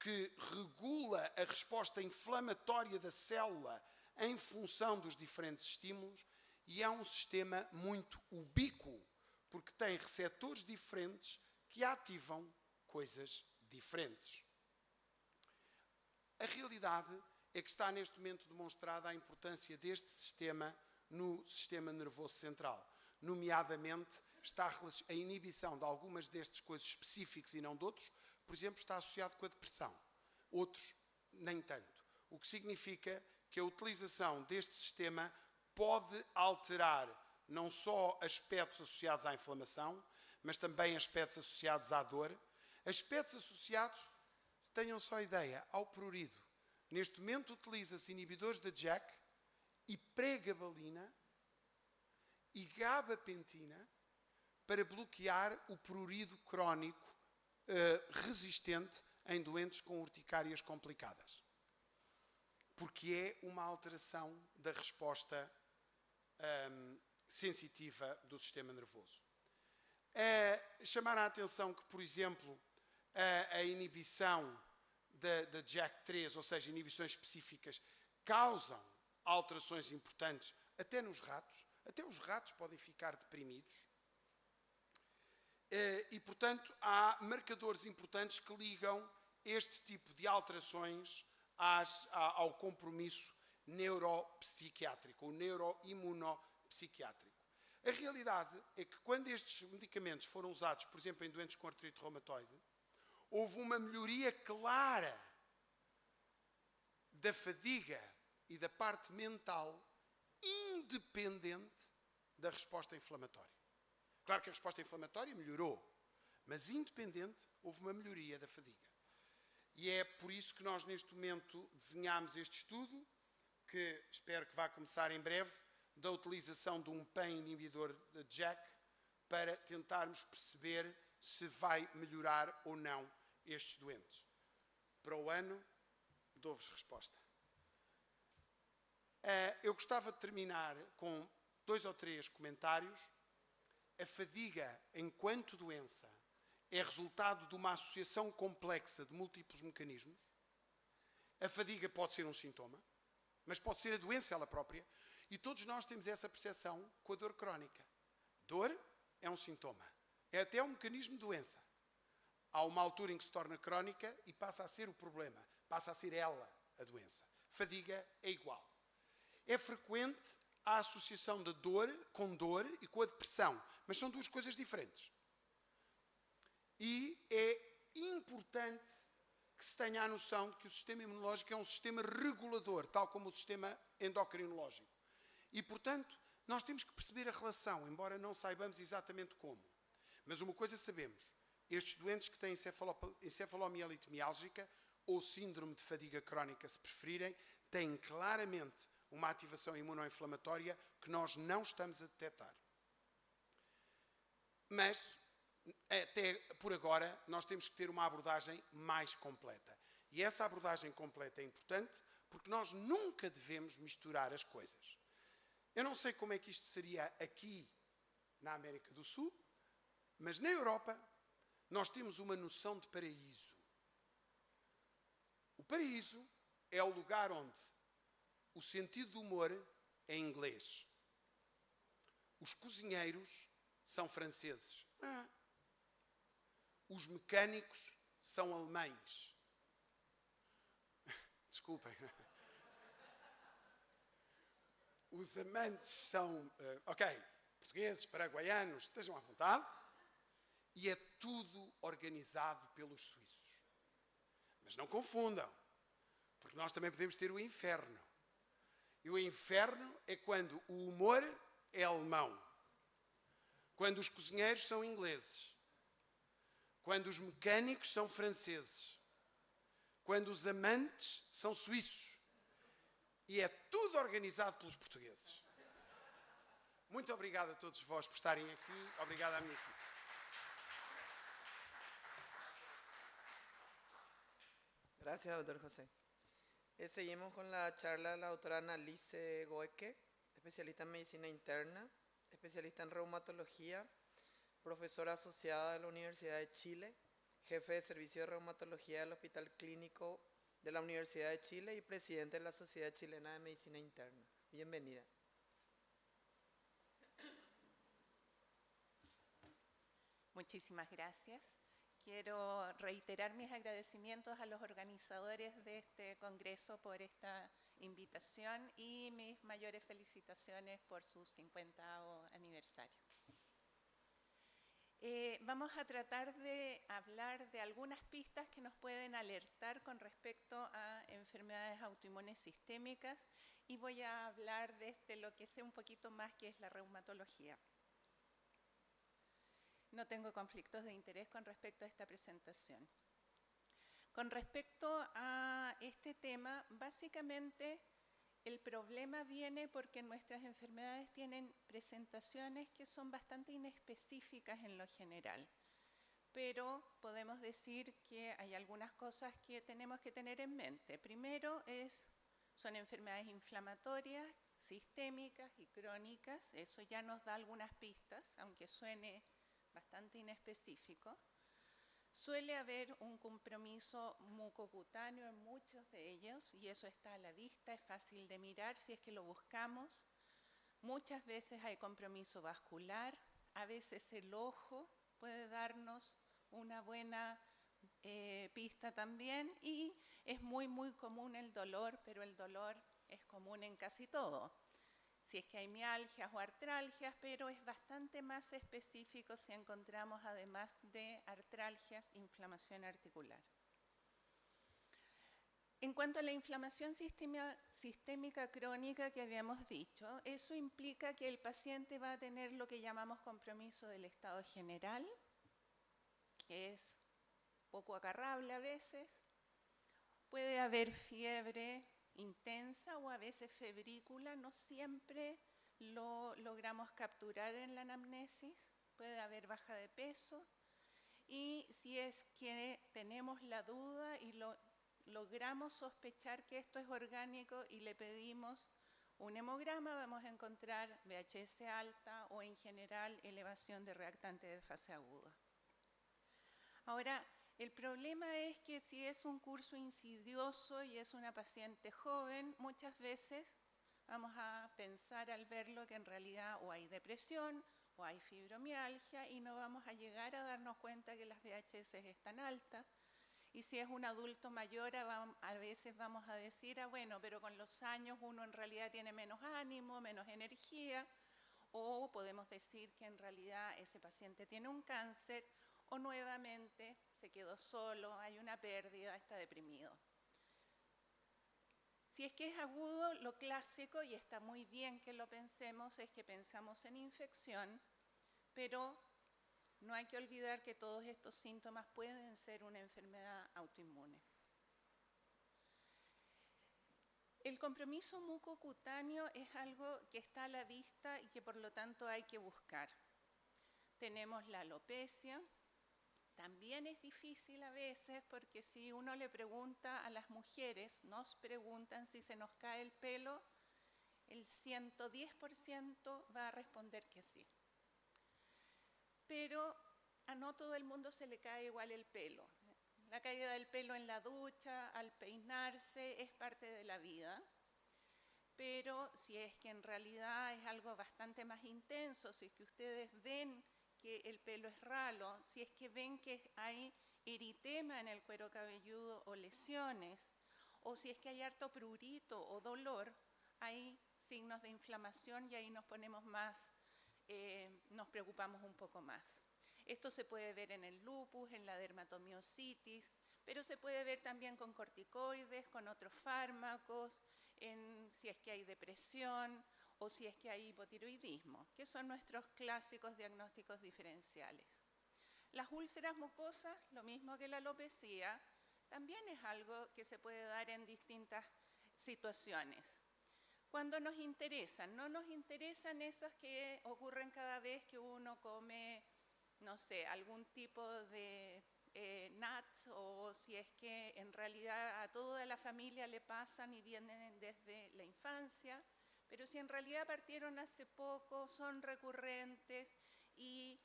que regula a resposta inflamatória da célula em função dos diferentes estímulos e é um sistema muito ubíquo, porque tem receptores diferentes que ativam coisas diferentes. A realidade é que está neste momento demonstrada a importância deste sistema no sistema nervoso central. Nomeadamente, a inibição de algumas destes coisas específicas e não de outros, por exemplo, está associado com a depressão. Outros, nem tanto. O que significa que a utilização deste sistema pode alterar não só aspectos associados à inflamação, mas também aspectos associados à dor, aspectos associados, tenham só ideia, ao prurido. Neste momento utiliza-se inibidores da JAK e pregabalina e gabapentina para bloquear o prurido crónico resistente em doentes com urticárias complicadas. Porque é uma alteração da resposta sensitiva do sistema nervoso. Chamar a atenção que, por exemplo, a inibição da JAK3, ou seja, inibições específicas, causam alterações importantes até nos ratos. Até os ratos podem ficar deprimidos. E, portanto, há marcadores importantes que ligam este tipo de alterações ao compromisso neuropsiquiátrico, ou neuroimunopsiquiátrico. A realidade é que quando estes medicamentos foram usados, por exemplo, em doentes com artrite reumatoide, houve uma melhoria clara da fadiga e da parte mental independente da resposta inflamatória. Claro que a resposta inflamatória melhorou, mas independente houve uma melhoria da fadiga. E é por isso que nós neste momento desenhámos este estudo, que espero que vá começar em breve, da utilização de um PAM inibidor de JAK para tentarmos perceber se vai melhorar ou não estes doentes. Para o ano, dou-vos resposta. Eu gostava de terminar com 2 ou 3 comentários. A fadiga, enquanto doença, é resultado de uma associação complexa de múltiplos mecanismos. A fadiga pode ser um sintoma, mas pode ser a doença ela própria. E todos nós temos essa percepção com a dor crónica. Dor é um sintoma. É até um mecanismo de doença. Há uma altura em que se torna crónica e passa a ser o problema. Passa a ser ela a doença. Fadiga é igual. É frequente a associação da dor e com a depressão. Mas são 2 coisas diferentes. E é importante que se tenha a noção de que o sistema imunológico é um sistema regulador, tal como o sistema endocrinológico. E, portanto, nós temos que perceber a relação, embora não saibamos exatamente como. Mas uma coisa sabemos, estes doentes que têm encefalomielite miálgica ou síndrome de fadiga crónica, se preferirem, têm claramente uma ativação imunoinflamatória que nós não estamos a detectar. Mas, até por agora, nós temos que ter uma abordagem mais completa. E essa abordagem completa é importante porque nós nunca devemos misturar as coisas. Eu não sei como é que isto seria aqui na América do Sul, mas na Europa nós temos uma noção de paraíso. O paraíso é o lugar onde o sentido do humor é inglês. Os cozinheiros são franceses. Os mecânicos são alemães. Desculpem. Os amantes são, portugueses, paraguaianos, estejam à vontade. E é tudo organizado pelos suíços. Mas não confundam, porque nós também podemos ter o inferno. E o inferno é quando o humor é alemão, quando os cozinheiros são ingleses, quando os mecânicos são franceses, quando os amantes são suíços. E é tudo organizado pelos portugueses. Muito obrigado a todos vós por estarem aqui. Obrigado à minha equipe. Gracias, doctor José. Seguimos con la charla de la doctora Annalise Goeke, especialista en medicina interna, especialista en reumatología, profesora asociada de la Universidad de Chile, jefe de servicio de reumatología del Hospital Clínico de la Universidad de Chile y presidente de la Sociedad Chilena de Medicina Interna. Bienvenida. Muchísimas gracias. Quiero reiterar mis agradecimientos a los organizadores de este congreso por esta invitación y mis mayores felicitaciones por su 50º aniversario. Vamos a tratar de hablar de algunas pistas que nos pueden alertar con respecto a enfermedades autoinmunes sistémicas y voy a hablar de lo que sé un poquito más, que es la reumatología. No tengo conflictos de interés con respecto a esta presentación. Con respecto a este tema, básicamente el problema viene porque nuestras enfermedades tienen presentaciones que son bastante inespecíficas en lo general. Pero podemos decir que hay algunas cosas que tenemos que tener en mente. Primero son enfermedades inflamatorias, sistémicas y crónicas. Eso ya nos da algunas pistas, aunque suene bastante inespecífico. Suele haber un compromiso mucocutáneo en muchos de ellos y eso está a la vista, es fácil de mirar si es que lo buscamos. Muchas veces hay compromiso vascular, a veces el ojo puede darnos una buena pista también y es muy común el dolor, pero el dolor es común en casi todo. Si es que hay mialgias o artralgias, pero es bastante más específico si encontramos además de artralgias, inflamación articular. En cuanto a la inflamación sistémica crónica que habíamos dicho, eso implica que el paciente va a tener lo que llamamos compromiso del estado general, que es poco agarrable a veces. Puede haber fiebre intensa o a veces febrícula, no siempre lo logramos capturar en la anamnesis. Puede haber baja de peso y si es que tenemos la duda y logramos sospechar que esto es orgánico y le pedimos un hemograma, vamos a encontrar VHS alta o en general elevación de reactante de fase aguda. Ahora, el problema es que si es un curso insidioso y es una paciente joven, muchas veces vamos a pensar al verlo que en realidad o hay depresión o hay fibromialgia y no vamos a llegar a darnos cuenta que las VHS están altas. Y si es un adulto mayor, a veces vamos a decir, bueno, pero con los años uno en realidad tiene menos ánimo, menos energía, o podemos decir que en realidad ese paciente tiene un cáncer, o nuevamente se quedó solo, hay una pérdida, está deprimido. Si es que es agudo, lo clásico, y está muy bien que lo pensemos, es que pensamos en infección, pero no hay que olvidar que todos estos síntomas pueden ser una enfermedad autoinmune. El compromiso mucocutáneo es algo que está a la vista y que por lo tanto hay que buscar. Tenemos la alopecia. También es difícil a veces porque si uno le pregunta a las mujeres, nos preguntan si se nos cae el pelo, el 110% va a responder que sí. Pero a no todo el mundo se le cae igual el pelo. La caída del pelo en la ducha, al peinarse, es parte de la vida. Pero si es que en realidad es algo bastante más intenso, si es que ustedes ven que el pelo es ralo, si es que ven que hay eritema en el cuero cabelludo o lesiones, o si es que hay harto prurito o dolor, hay signos de inflamación y ahí nos ponemos más, nos preocupamos un poco más. Esto se puede ver en el lupus, en la dermatomiositis, pero se puede ver también con corticoides, con otros fármacos, si es que hay depresión o si es que hay hipotiroidismo, que son nuestros clásicos diagnósticos diferenciales. Las úlceras mucosas, lo mismo que la alopecia, también es algo que se puede dar en distintas situaciones. Cuando nos interesan, no nos interesan esas que ocurren cada vez que uno come, no sé, algún tipo de nuts o si es que en realidad a toda la familia le pasan y vienen desde la infancia, pero si en realidad partieron hace poco, son recurrentes y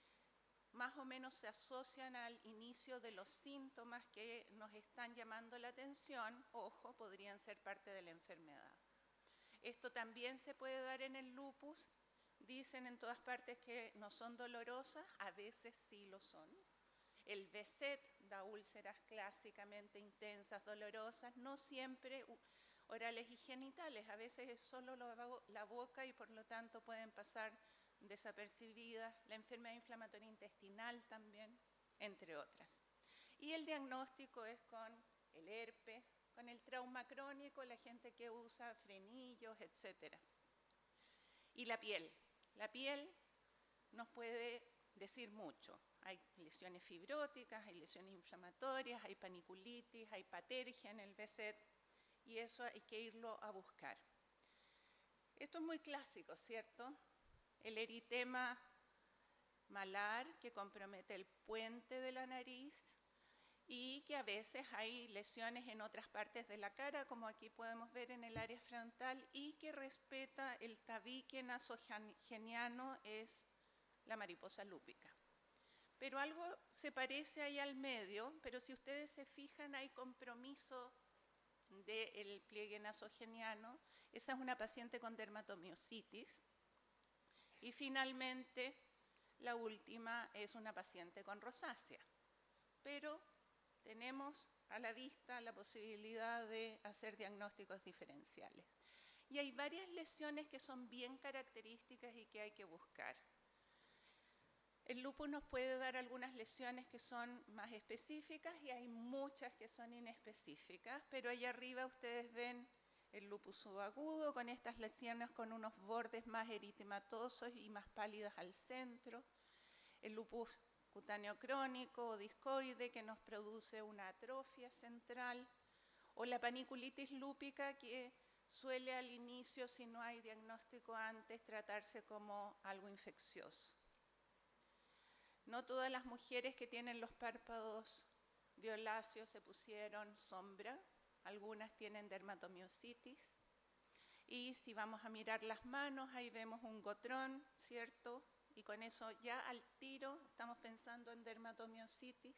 más o menos se asocian al inicio de los síntomas que nos están llamando la atención, ojo, podrían ser parte de la enfermedad. Esto también se puede dar en el lupus. Dicen en todas partes que no son dolorosas, a veces sí lo son. El Behçet da úlceras clásicamente intensas, dolorosas, no siempre orales y genitales, a veces es solo la boca y por lo tanto pueden pasar desapercibidas, la enfermedad inflamatoria intestinal también, entre otras. Y el diagnóstico es con el herpes, con el trauma crónico, la gente que usa frenillos, etc. Y la piel nos puede decir mucho. Hay lesiones fibróticas, hay lesiones inflamatorias, hay paniculitis, hay patergia en el Behçet y eso hay que irlo a buscar. Esto es muy clásico, ¿cierto? El eritema malar que compromete el puente de la nariz y que a veces hay lesiones en otras partes de la cara, como aquí podemos ver en el área frontal, y que respeta el tabique nasogeniano, es la mariposa lúpica. Pero algo se parece ahí al medio, pero si ustedes se fijan hay compromiso del pliegue nasogeniano. Esa es una paciente con dermatomiositis. Y finalmente, la última es una paciente con rosácea. Pero tenemos a la vista la posibilidad de hacer diagnósticos diferenciales. Y hay varias lesiones que son bien características y que hay que buscar. El lupus nos puede dar algunas lesiones que son más específicas y hay muchas que son inespecíficas, pero allá arriba ustedes ven el lupus subagudo con estas lesiones con unos bordes más eritematosos y más pálidas al centro, el lupus cutáneo crónico o discoide que nos produce una atrofia central, o la paniculitis lúpica que suele al inicio, si no hay diagnóstico antes, tratarse como algo infeccioso. No todas las mujeres que tienen los párpados violáceos se pusieron sombra, algunas tienen dermatomiositis. Y si vamos a mirar las manos, ahí vemos un gotrón, ¿cierto? Y con eso ya al tiro estamos pensando en dermatomiositis.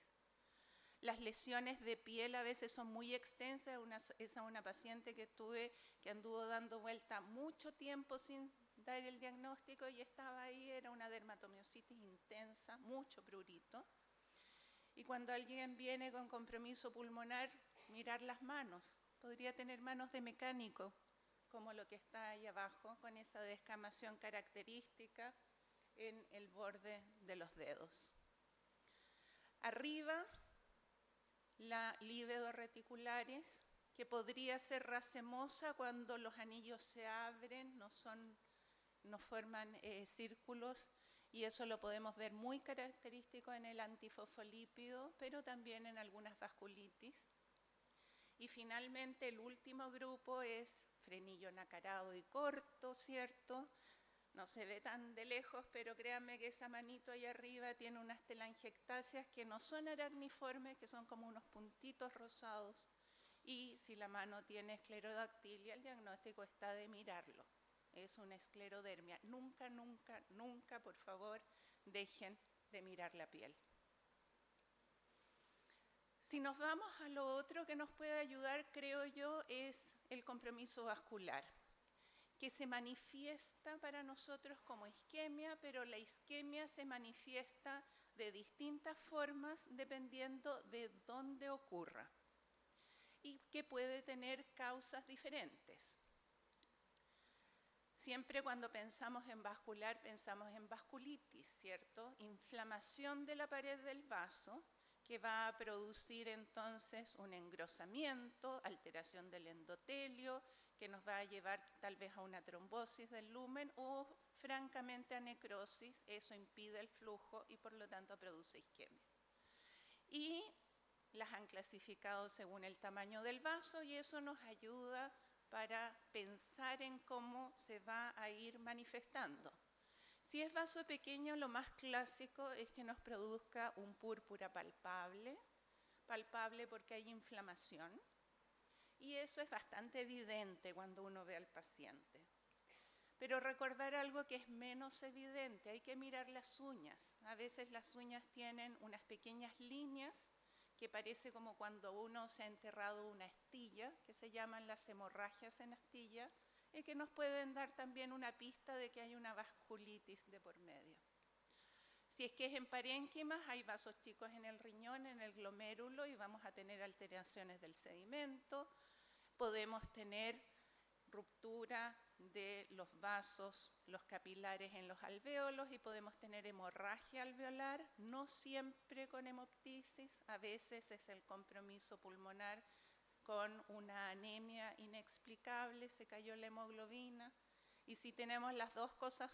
Las lesiones de piel a veces son muy extensas. Esa es una paciente que tuve que anduvo dando vuelta mucho tiempo sin dar el diagnóstico y estaba ahí, era una dermatomiositis intensa, mucho prurito. Y cuando alguien viene con compromiso pulmonar, mirar las manos. Podría tener manos de mecánico, como lo que está ahí abajo, con esa descamación característica en el borde de los dedos. Arriba, la líbedo reticularis, que podría ser racemosa cuando los anillos se abren, no forman círculos, y eso lo podemos ver muy característico en el antifosfolípido, pero también en algunas vasculitis. Y finalmente el último grupo es frenillo nacarado y corto, ¿cierto? No se ve tan de lejos, pero créanme que esa manito ahí arriba tiene unas telangiectasias que no son aracniformes, que son como unos puntitos rosados. Y si la mano tiene esclerodactilia, el diagnóstico está de mirarlo. Es una esclerodermia. Nunca, nunca, nunca, por favor, dejen de mirar la piel. Si nos vamos a lo otro que nos puede ayudar, creo yo, es el compromiso vascular, que se manifiesta para nosotros como isquemia, pero la isquemia se manifiesta de distintas formas dependiendo de dónde ocurra y que puede tener causas diferentes. Siempre cuando pensamos en vascular, pensamos en vasculitis, ¿cierto? Inflamación de la pared del vaso, que va a producir entonces un engrosamiento, alteración del endotelio, que nos va a llevar tal vez a una trombosis del lumen o francamente a necrosis. Eso impide el flujo y por lo tanto produce isquemia. Y las han clasificado según el tamaño del vaso y eso nos ayuda para pensar en cómo se va a ir manifestando. Si es vaso pequeño, lo más clásico es que nos produzca un púrpura palpable porque hay inflamación, y eso es bastante evidente cuando uno ve al paciente. Pero recordar algo que es menos evidente, hay que mirar las uñas. A veces las uñas tienen unas pequeñas líneas que parece como cuando uno se ha enterrado una astilla, que se llaman las hemorragias en astilla, y que nos pueden dar también una pista de que hay una vasculitis de por medio. Si es que es en parénquimas, hay vasos chicos en el riñón, en el glomérulo, y vamos a tener alteraciones del sedimento. Podemos tener ruptura de los vasos, los capilares en los alvéolos y podemos tener hemorragia alveolar, no siempre con hemoptisis, a veces es el compromiso pulmonar con una anemia inexplicable, se cayó la hemoglobina, y si tenemos las dos cosas,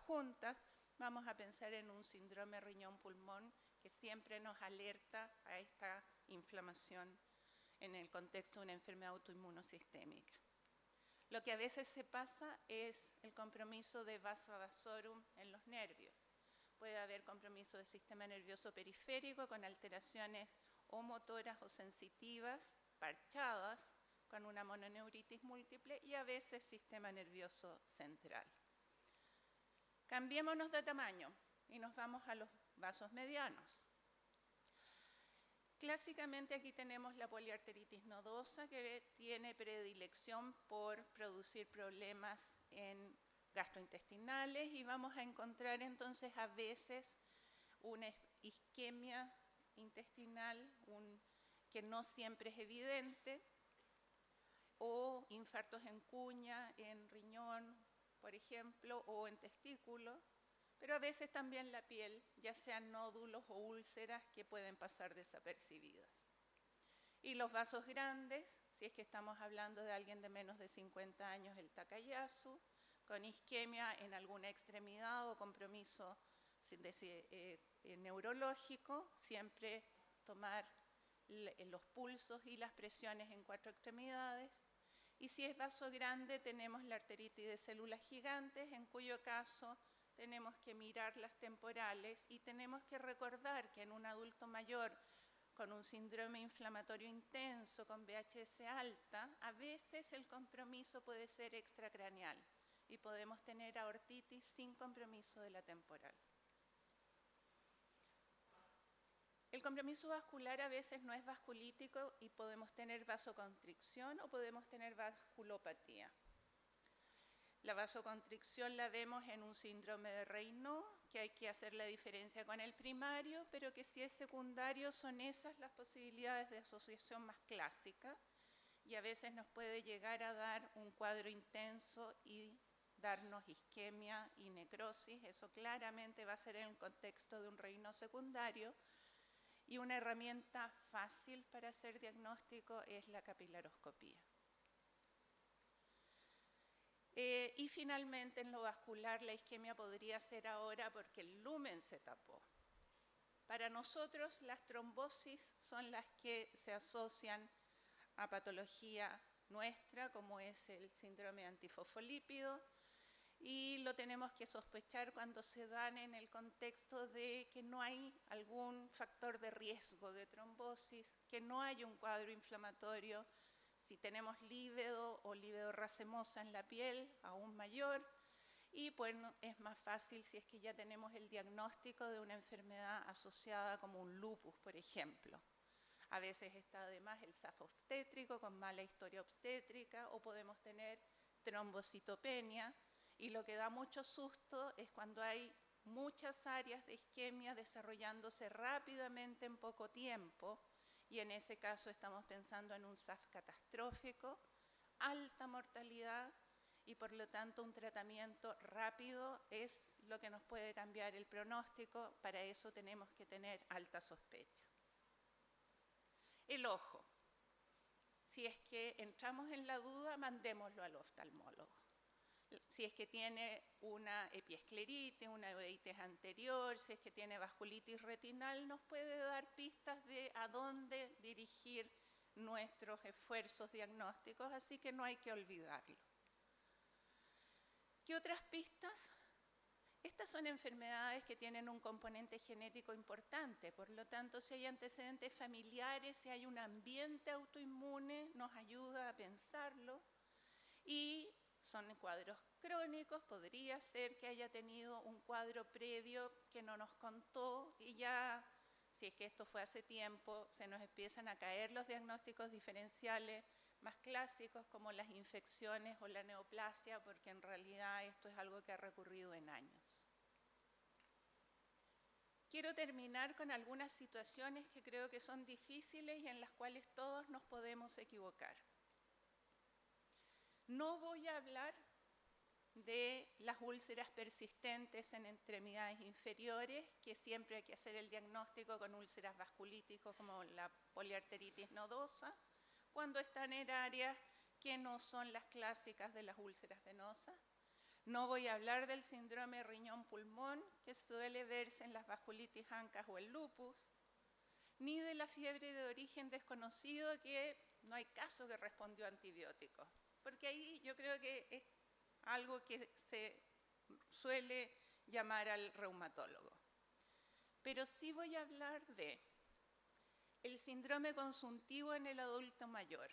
juntas, vamos a pensar en un síndrome riñón-pulmón que siempre nos alerta a esta inflamación en el contexto de una enfermedad autoinmunosistémica. Lo que a veces se pasa es el compromiso de vasa vasorum en los nervios. Puede haber compromiso del sistema nervioso periférico con alteraciones o motoras o sensitivas, parchadas, con una mononeuritis múltiple, y a veces sistema nervioso central. Cambiémonos de tamaño y nos vamos a los vasos medianos. Clásicamente aquí tenemos la poliarteritis nodosa, que tiene predilección por producir problemas gastrointestinales, y vamos a encontrar entonces a veces una isquemia intestinal que no siempre es evidente, o infartos en cuña, en riñón, por ejemplo, o en testículo, pero a veces también la piel, ya sean nódulos o úlceras que pueden pasar desapercibidas. Y los vasos grandes, si es que estamos hablando de alguien de menos de 50 años, el Takayasu, con isquemia en alguna extremidad o compromiso neurológico, siempre tomar los pulsos y las presiones en 4 extremidades. Y si es vaso grande, tenemos la arteritis de células gigantes, en cuyo caso tenemos que mirar las temporales y tenemos que recordar que en un adulto mayor con un síndrome inflamatorio intenso, con VHS alta, a veces el compromiso puede ser extracraneal y podemos tener aortitis sin compromiso de la temporal. El compromiso vascular a veces no es vasculítico y podemos tener vasoconstricción o podemos tener vasculopatía. La vasoconstricción la vemos en un síndrome de Raynaud, que hay que hacer la diferencia con el primario, pero que si es secundario son esas las posibilidades de asociación más clásicas, y a veces nos puede llegar a dar un cuadro intenso y darnos isquemia y necrosis. Eso claramente va a ser en el contexto de un Raynaud secundario, y una herramienta fácil para hacer diagnóstico es la capilaroscopía. Y finalmente en lo vascular la isquemia podría ser ahora porque el lumen se tapó. Para nosotros las trombosis son las que se asocian a patología nuestra, como es el síndrome antifosfolípido, y lo tenemos que sospechar cuando se dan en el contexto de que no hay algún factor de riesgo de trombosis, que no hay un cuadro inflamatorio. Si tenemos líbedo o líbedo racemosa en la piel, aún mayor, y bueno, es más fácil si es que ya tenemos el diagnóstico de una enfermedad asociada como un lupus, por ejemplo. A veces está además el SAF obstétrico con mala historia obstétrica, o podemos tener trombocitopenia, y lo que da mucho susto es cuando hay muchas áreas de isquemia desarrollándose rápidamente en poco tiempo, y en ese caso estamos pensando en un SAF catastrófico, alta mortalidad, y por lo tanto un tratamiento rápido es lo que nos puede cambiar el pronóstico. Para eso tenemos que tener alta sospecha. El ojo. Si es que entramos en la duda, mandémoslo al oftalmólogo. Si es que tiene una epiescleritis, una uveitis anterior, si es que tiene vasculitis retinal, nos puede dar pistas de a dónde dirigir nuestros esfuerzos diagnósticos, así que no hay que olvidarlo. ¿Qué otras pistas? Estas son enfermedades que tienen un componente genético importante, por lo tanto, si hay antecedentes familiares, si hay un ambiente autoinmune, nos ayuda a pensarlo. Y son cuadros crónicos, podría ser que haya tenido un cuadro previo que no nos contó, y ya, si es que esto fue hace tiempo, se nos empiezan a caer los diagnósticos diferenciales más clásicos como las infecciones o la neoplasia, porque en realidad esto es algo que ha recurrido en años. Quiero terminar con algunas situaciones que creo que son difíciles y en las cuales todos nos podemos equivocar. No voy a hablar de las úlceras persistentes en extremidades inferiores, que siempre hay que hacer el diagnóstico con úlceras vasculíticas como la poliarteritis nodosa, cuando están en áreas que no son las clásicas de las úlceras venosas. No voy a hablar del síndrome riñón-pulmón, que suele verse en las vasculitis ANCAS o el lupus, ni de la fiebre de origen desconocido, que no hay caso que respondió a antibióticos. porque ahí yo creo que es algo que se suele llamar al reumatólogo. Pero sí voy a hablar de el síndrome consuntivo en el adulto mayor,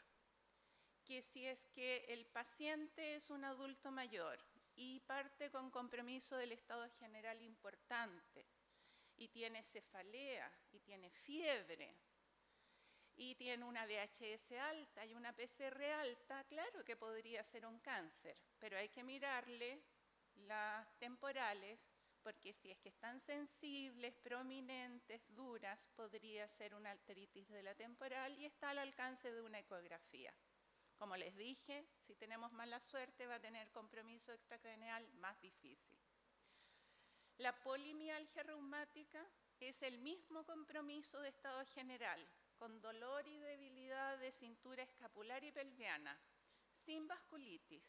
que si es que el paciente es un adulto mayor y parte con compromiso del estado general importante, y tiene cefalea, y tiene fiebre, y tiene una VHS alta y una PCR alta, claro que podría ser un cáncer, pero hay que mirarle las temporales, porque si es que están sensibles, prominentes, duras, podría ser una arteritis de la temporal y está al alcance de una ecografía. Como les dije, si tenemos mala suerte va a tener compromiso extracraneal más difícil. La polimialgia reumática es el mismo compromiso de estado general, con dolor y debilidad de cintura escapular y pelviana, sin vasculitis.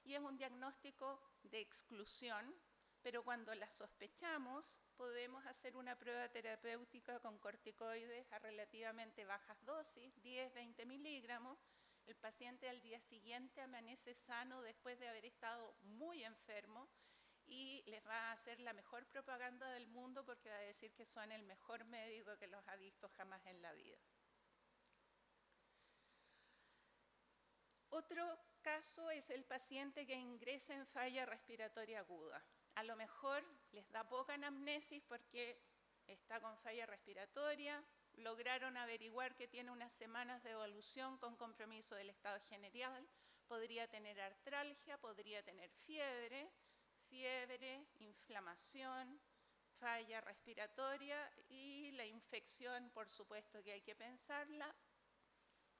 Y es un diagnóstico de exclusión, pero cuando la sospechamos, podemos hacer una prueba terapéutica con corticoides a relativamente bajas dosis, 10-20 miligramos. El paciente al día siguiente amanece sano después de haber estado muy enfermo y les va a hacer la mejor propaganda del mundo porque va a decir que son el mejor médico que los ha visto jamás en la vida. Otro caso es el paciente que ingresa en falla respiratoria aguda. A lo mejor les da poca anamnesis porque está con falla respiratoria, lograron averiguar que tiene unas semanas de evolución con compromiso del estado general, podría tener artralgia, podría tener fiebre, inflamación, falla respiratoria y la infección, por supuesto que hay que pensarla.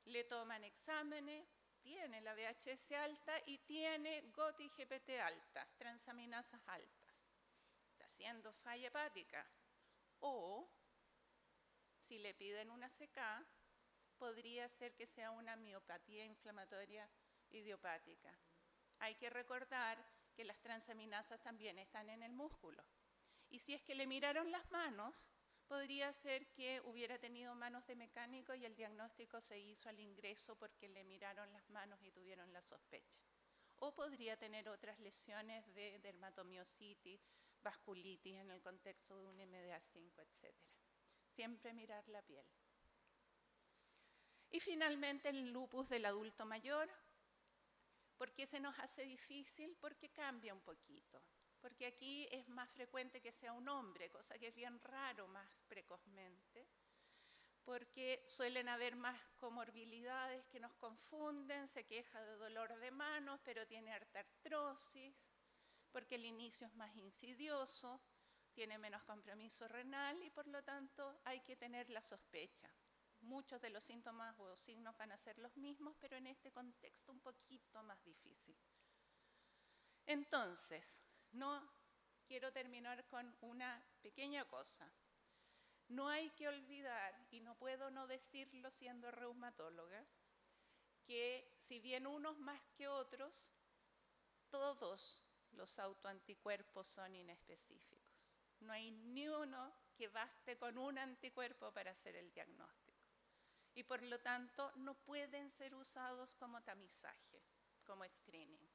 Le toman exámenes, tiene la VHS alta y tiene GOT y GPT altas, transaminasas altas. Está haciendo falla hepática. O, si le piden una CK, podría ser que sea una miopatía inflamatoria idiopática. Hay que recordar que las transaminasas también están en el músculo. Y si es que le miraron las manos, podría ser que hubiera tenido manos de mecánico y el diagnóstico se hizo al ingreso porque le miraron las manos y tuvieron la sospecha. O podría tener otras lesiones de dermatomiositis, vasculitis en el contexto de un MDA5, etc. Siempre mirar la piel. Y finalmente el lupus del adulto mayor. ¿Por qué se nos hace difícil? Porque cambia un poquito. Porque aquí es más frecuente que sea un hombre, cosa que es bien raro más precozmente, porque suelen haber más comorbilidades que nos confunden, se queja de dolor de manos, pero tiene harta artrosis, porque el inicio es más insidioso, tiene menos compromiso renal y por lo tanto hay que tener la sospecha. Muchos de los síntomas o signos van a ser los mismos, pero en este contexto un poquito más difícil. Entonces, no quiero terminar con una pequeña cosa. No hay que olvidar, y no puedo no decirlo siendo reumatóloga, que si bien unos más que otros, todos los autoanticuerpos son inespecíficos. No hay ni uno que baste con un anticuerpo para hacer el diagnóstico. Y por lo tanto no pueden ser usados como tamizaje, como screening.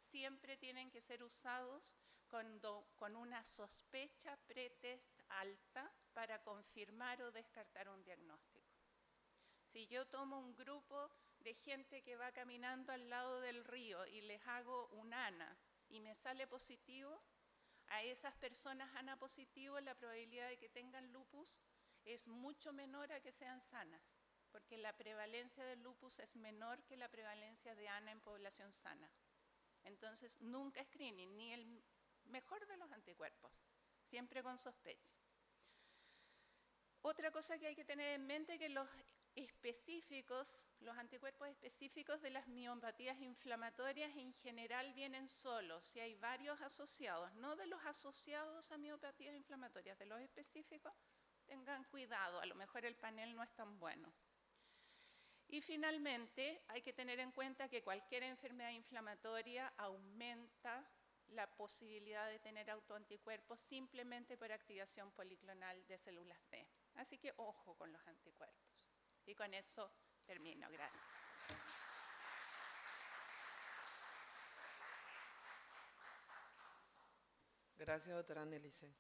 Siempre tienen que ser usados con una sospecha pretest alta para confirmar o descartar un diagnóstico. Si yo tomo un grupo de gente que va caminando al lado del río y les hago un ANA y me sale positivo, a esas personas ANA positivo la probabilidad de que tengan lupus es mucho menor a que sean sanas, porque la prevalencia del lupus es menor que la prevalencia de ANA en población sana. Entonces, nunca screening, ni el mejor de los anticuerpos, siempre con sospecha. Otra cosa que hay que tener en mente es que los anticuerpos específicos de las miopatías inflamatorias en general vienen solos, si hay varios asociados, no de los asociados a miopatías inflamatorias, de los específicos, tengan cuidado, a lo mejor el panel no es tan bueno. Y finalmente, hay que tener en cuenta que cualquier enfermedad inflamatoria aumenta la posibilidad de tener autoanticuerpos simplemente por activación policlonal de células B. Así que ojo con los anticuerpos. Y con eso termino. Gracias. Gracias, doctora Anneliese.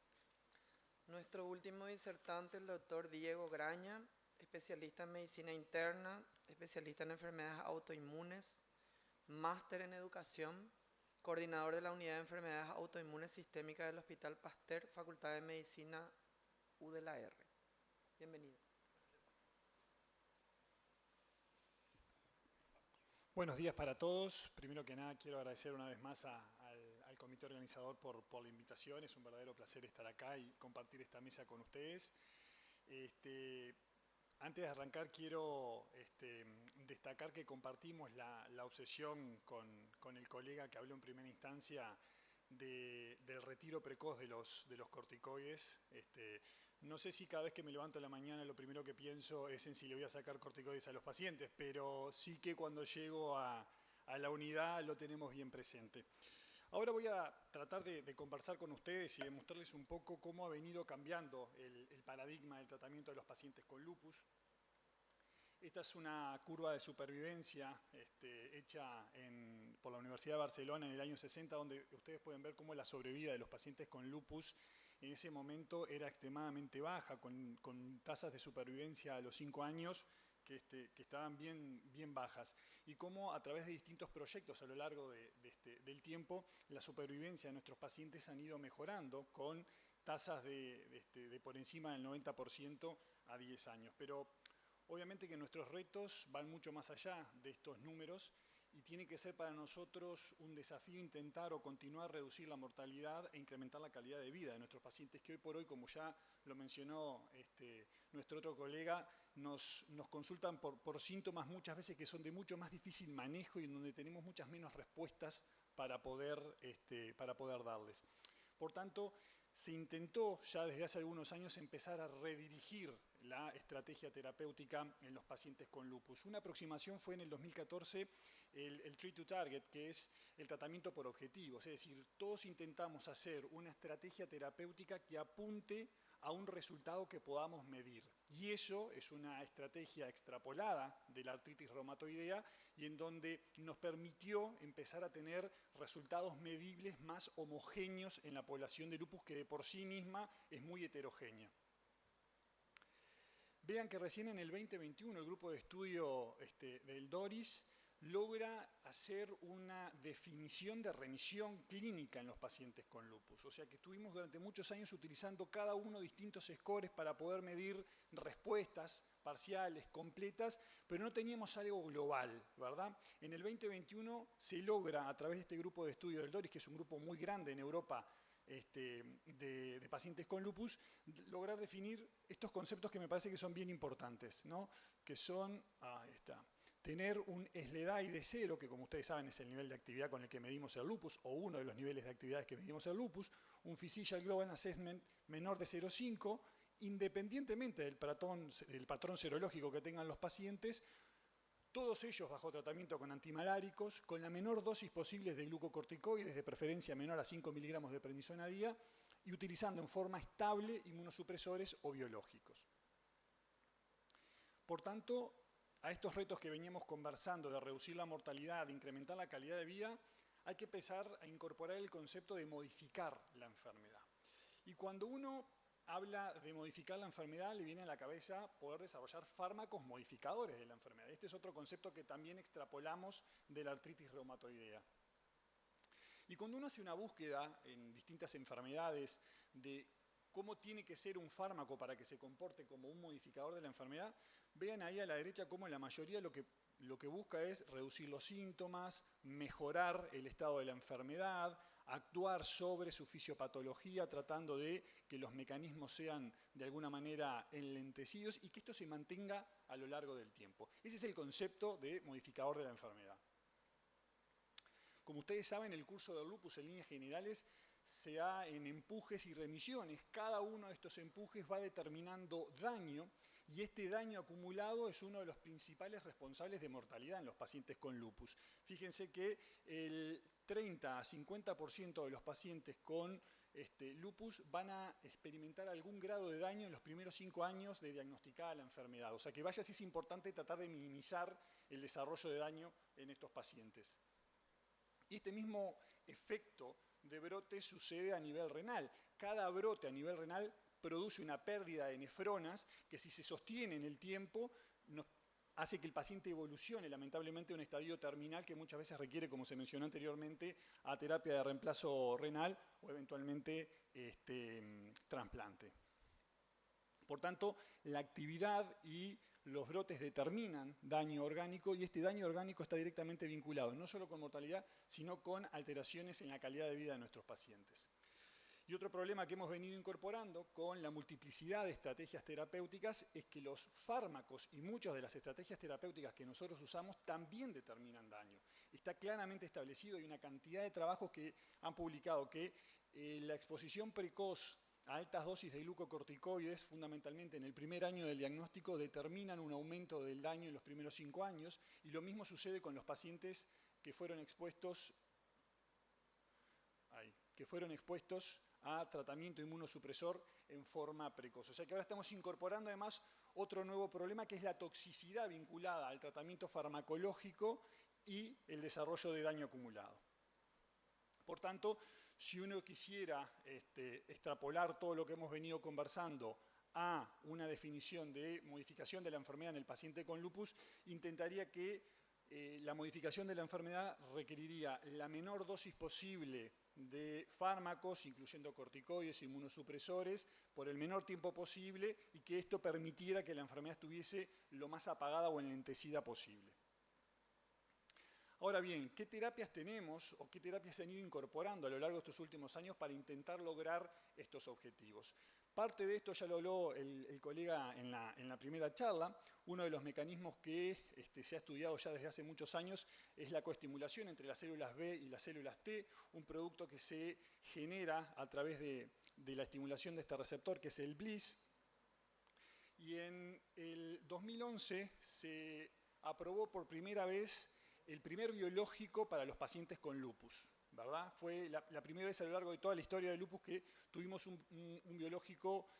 Nuestro último disertante, el doctor Diego Graña, especialista en medicina interna, especialista en enfermedades autoinmunes, máster en educación, coordinador de la unidad de enfermedades autoinmunes sistémicas del Hospital Pasteur, Facultad de Medicina UDLAR. Bienvenido. Buenos días para todos. Primero que nada quiero agradecer una vez más al comité organizador por la invitación. Es un verdadero placer estar acá y compartir esta mesa con ustedes. Antes de arrancar quiero destacar que compartimos la obsesión con el colega que habló en primera instancia del retiro precoz de los corticoides. No sé si cada vez que me levanto en la mañana lo primero que pienso es en si le voy a sacar corticoides a los pacientes, pero sí que cuando llego a la unidad lo tenemos bien presente. Ahora voy a tratar de conversar con ustedes y de mostrarles un poco cómo ha venido cambiando el paradigma del tratamiento de los pacientes con lupus. Esta es una curva de supervivencia hecha por la Universidad de Barcelona en el año 60, donde ustedes pueden ver cómo la sobrevida de los pacientes con lupus en ese momento era extremadamente baja, con tasas de supervivencia a los 5 años que estaban bien bajas. Y cómo a través de distintos proyectos a lo largo del tiempo, la supervivencia de nuestros pacientes han ido mejorando con tasas de por encima del 90% a 10 años. Pero obviamente que nuestros retos van mucho más allá de estos números y tiene que ser para nosotros un desafío intentar o continuar a reducir la mortalidad e incrementar la calidad de vida de nuestros pacientes que hoy por hoy, como ya lo mencionó nuestro otro colega, nos consultan por síntomas muchas veces que son de mucho más difícil manejo y en donde tenemos muchas menos respuestas para poder darles. Por tanto, se intentó ya desde hace algunos años empezar a redirigir la estrategia terapéutica en los pacientes con lupus. Una aproximación fue en el 2014 el Treat to Target, que es el tratamiento por objetivos. Es decir, todos intentamos hacer una estrategia terapéutica que apunte a un resultado que podamos medir. Y eso es una estrategia extrapolada de la artritis reumatoidea y en donde nos permitió empezar a tener resultados medibles más homogéneos en la población de lupus que de por sí misma es muy heterogénea. Vean que recién en el 2021 el grupo de estudio del DORIS logra hacer una definición de remisión clínica en los pacientes con lupus. O sea que estuvimos durante muchos años utilizando cada uno distintos scores para poder medir respuestas parciales, completas, pero no teníamos algo global, ¿verdad? En el 2021 se logra, a través de este grupo de estudio del DORIS, que es un grupo muy grande en Europa, de pacientes con lupus, lograr definir estos conceptos que me parece que son bien importantes, ¿no? Que son, tener un SLEDAI de 0, que como ustedes saben es el nivel de actividad con el que medimos el lupus, o uno de los niveles de actividades que medimos el lupus, un Physician Global Assessment menor de 0,5, independientemente del patrón serológico que tengan los pacientes, todos ellos bajo tratamiento con antimaláricos, con la menor dosis posible de glucocorticoides, de preferencia menor a 5 miligramos de prednisona a día, y utilizando en forma estable inmunosupresores o biológicos. Por tanto, a estos retos que veníamos conversando de reducir la mortalidad, de incrementar la calidad de vida, hay que empezar a incorporar el concepto de modificar la enfermedad. Y cuando uno habla de modificar la enfermedad, le viene a la cabeza poder desarrollar fármacos modificadores de la enfermedad. Este es otro concepto que también extrapolamos de la artritis reumatoidea. Y cuando uno hace una búsqueda en distintas enfermedades de cómo tiene que ser un fármaco para que se comporte como un modificador de la enfermedad, vean ahí a la derecha cómo la mayoría lo que busca es reducir los síntomas, mejorar el estado de la enfermedad, actuar sobre su fisiopatología tratando de que los mecanismos sean de alguna manera enlentecidos y que esto se mantenga a lo largo del tiempo. Ese es el concepto de modificador de la enfermedad. Como ustedes saben, el curso del lupus en líneas generales se da en empujes y remisiones. Cada uno de estos empujes va determinando daño y este daño acumulado es uno de los principales responsables de mortalidad en los pacientes con lupus. Fíjense que el 30 a 50% de los pacientes con lupus van a experimentar algún grado de daño en los primeros 5 años de diagnosticada la enfermedad. O sea que vaya si es importante tratar de minimizar el desarrollo de daño en estos pacientes. Y este mismo efecto de brote sucede a nivel renal. Cada brote a nivel renal produce una pérdida de nefronas que, si se sostiene en el tiempo, hace que el paciente evolucione lamentablemente a un estadio terminal que muchas veces requiere, como se mencionó anteriormente, a terapia de reemplazo renal o eventualmente trasplante. Por tanto, la actividad y los brotes determinan daño orgánico, y este daño orgánico está directamente vinculado no solo con mortalidad, sino con alteraciones en la calidad de vida de nuestros pacientes. Y otro problema que hemos venido incorporando con la multiplicidad de estrategias terapéuticas es que los fármacos y muchas de las estrategias terapéuticas que nosotros usamos también determinan daño. Está claramente establecido, y una cantidad de trabajos que han publicado que la exposición precoz a altas dosis de glucocorticoides, fundamentalmente en el primer año del diagnóstico, determinan un aumento del daño en los primeros 5 años, y lo mismo sucede con los pacientes que fueron expuestos a tratamiento inmunosupresor en forma precoz. O sea que ahora estamos incorporando además otro nuevo problema, que es la toxicidad vinculada al tratamiento farmacológico y el desarrollo de daño acumulado. Por tanto, si uno quisiera extrapolar todo lo que hemos venido conversando a una definición de modificación de la enfermedad en el paciente con lupus, intentaría que la modificación de la enfermedad requeriría la menor dosis posible de fármacos, incluyendo corticoides, inmunosupresores, por el menor tiempo posible, y que esto permitiera que la enfermedad estuviese lo más apagada o enlentecida posible. Ahora bien, ¿qué terapias tenemos o qué terapias se han ido incorporando a lo largo de estos últimos años para intentar lograr estos objetivos? Parte de esto ya lo habló el colega en la primera charla. Uno de los mecanismos que se ha estudiado ya desde hace muchos años es la coestimulación entre las células B y las células T, un producto que se genera a través de la estimulación de este receptor, que es el BLyS. Y en el 2011 se aprobó por primera vez el primer biológico para los pacientes con lupus, ¿verdad? Fue la primera vez a lo largo de toda la historia del lupus que tuvimos un biológico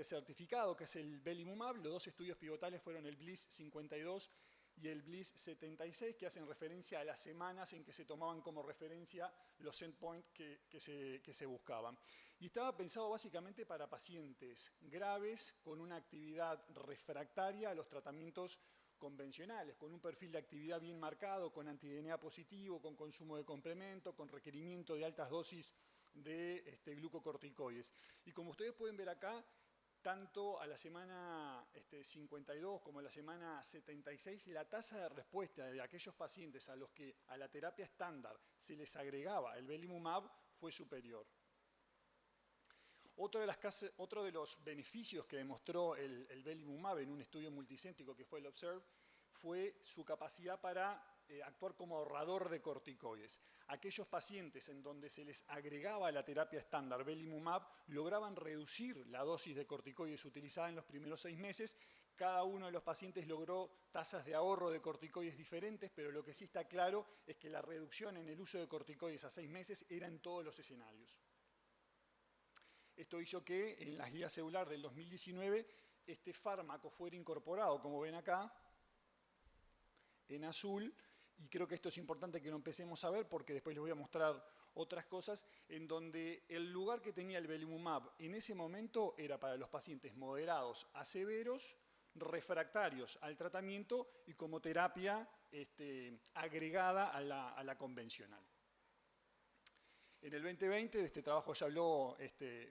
certificado, que es el belimumab. Los dos estudios pivotales fueron el BLyS 52 y el BLyS 76, que hacen referencia a las semanas en que se tomaban como referencia los endpoints que se buscaban. Y estaba pensado básicamente para pacientes graves con una actividad refractaria a los tratamientos convencionales, con un perfil de actividad bien marcado, con anti-DNA positivo, con consumo de complemento, con requerimiento de altas dosis de glucocorticoides. Y como ustedes pueden ver acá, tanto a la semana 52 como a la semana 76, la tasa de respuesta de aquellos pacientes a los que a la terapia estándar se les agregaba el belimumab fue superior. Otro de los beneficios que demostró el belimumab en un estudio multicéntrico que fue el OBSERVE fue su capacidad para actuar como ahorrador de corticoides. Aquellos pacientes en donde se les agregaba la terapia estándar belimumab lograban reducir la dosis de corticoides utilizada en los primeros 6 meses. Cada uno de los pacientes logró tasas de ahorro de corticoides diferentes, pero lo que sí está claro es que la reducción en el uso de corticoides a 6 meses era en todos los escenarios. Esto hizo que en las guías celular del 2019 este fármaco fuera incorporado, como ven acá, en azul, y creo que esto es importante que lo empecemos a ver porque después les voy a mostrar otras cosas, en donde el lugar que tenía el belimumab en ese momento era para los pacientes moderados a severos, refractarios al tratamiento y como terapia agregada a la convencional. En el 2020, de este trabajo ya habló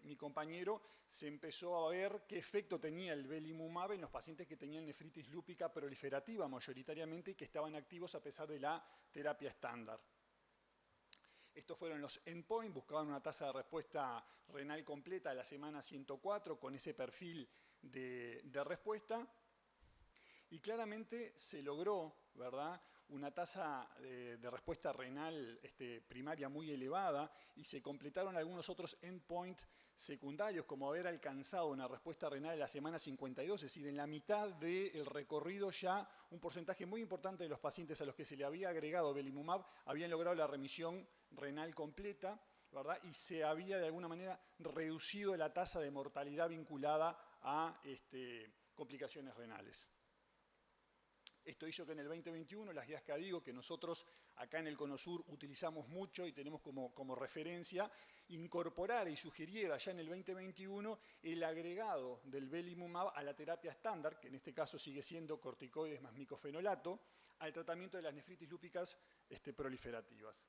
mi compañero, se empezó a ver qué efecto tenía el belimumab en los pacientes que tenían nefritis lúpica proliferativa mayoritariamente y que estaban activos a pesar de la terapia estándar. Estos fueron los endpoints, buscaban una tasa de respuesta renal completa a la semana 104 con ese perfil de respuesta. Y claramente se logró, ¿verdad?, una tasa de respuesta renal primaria muy elevada y se completaron algunos otros endpoints secundarios, como haber alcanzado una respuesta renal en la semana 52, es decir, en la mitad del recorrido ya un porcentaje muy importante de los pacientes a los que se le había agregado belimumab habían logrado la remisión renal completa, ¿verdad?, y se había de alguna manera reducido la tasa de mortalidad vinculada a complicaciones renales. Esto hizo que en el 2021 las guías CADIGO, que nosotros acá en el Cono Sur utilizamos mucho y tenemos como referencia, incorporara y sugiriera ya en el 2021 el agregado del belimumab a la terapia estándar, que en este caso sigue siendo corticoides más micofenolato, al tratamiento de las nefritis lúpicas proliferativas.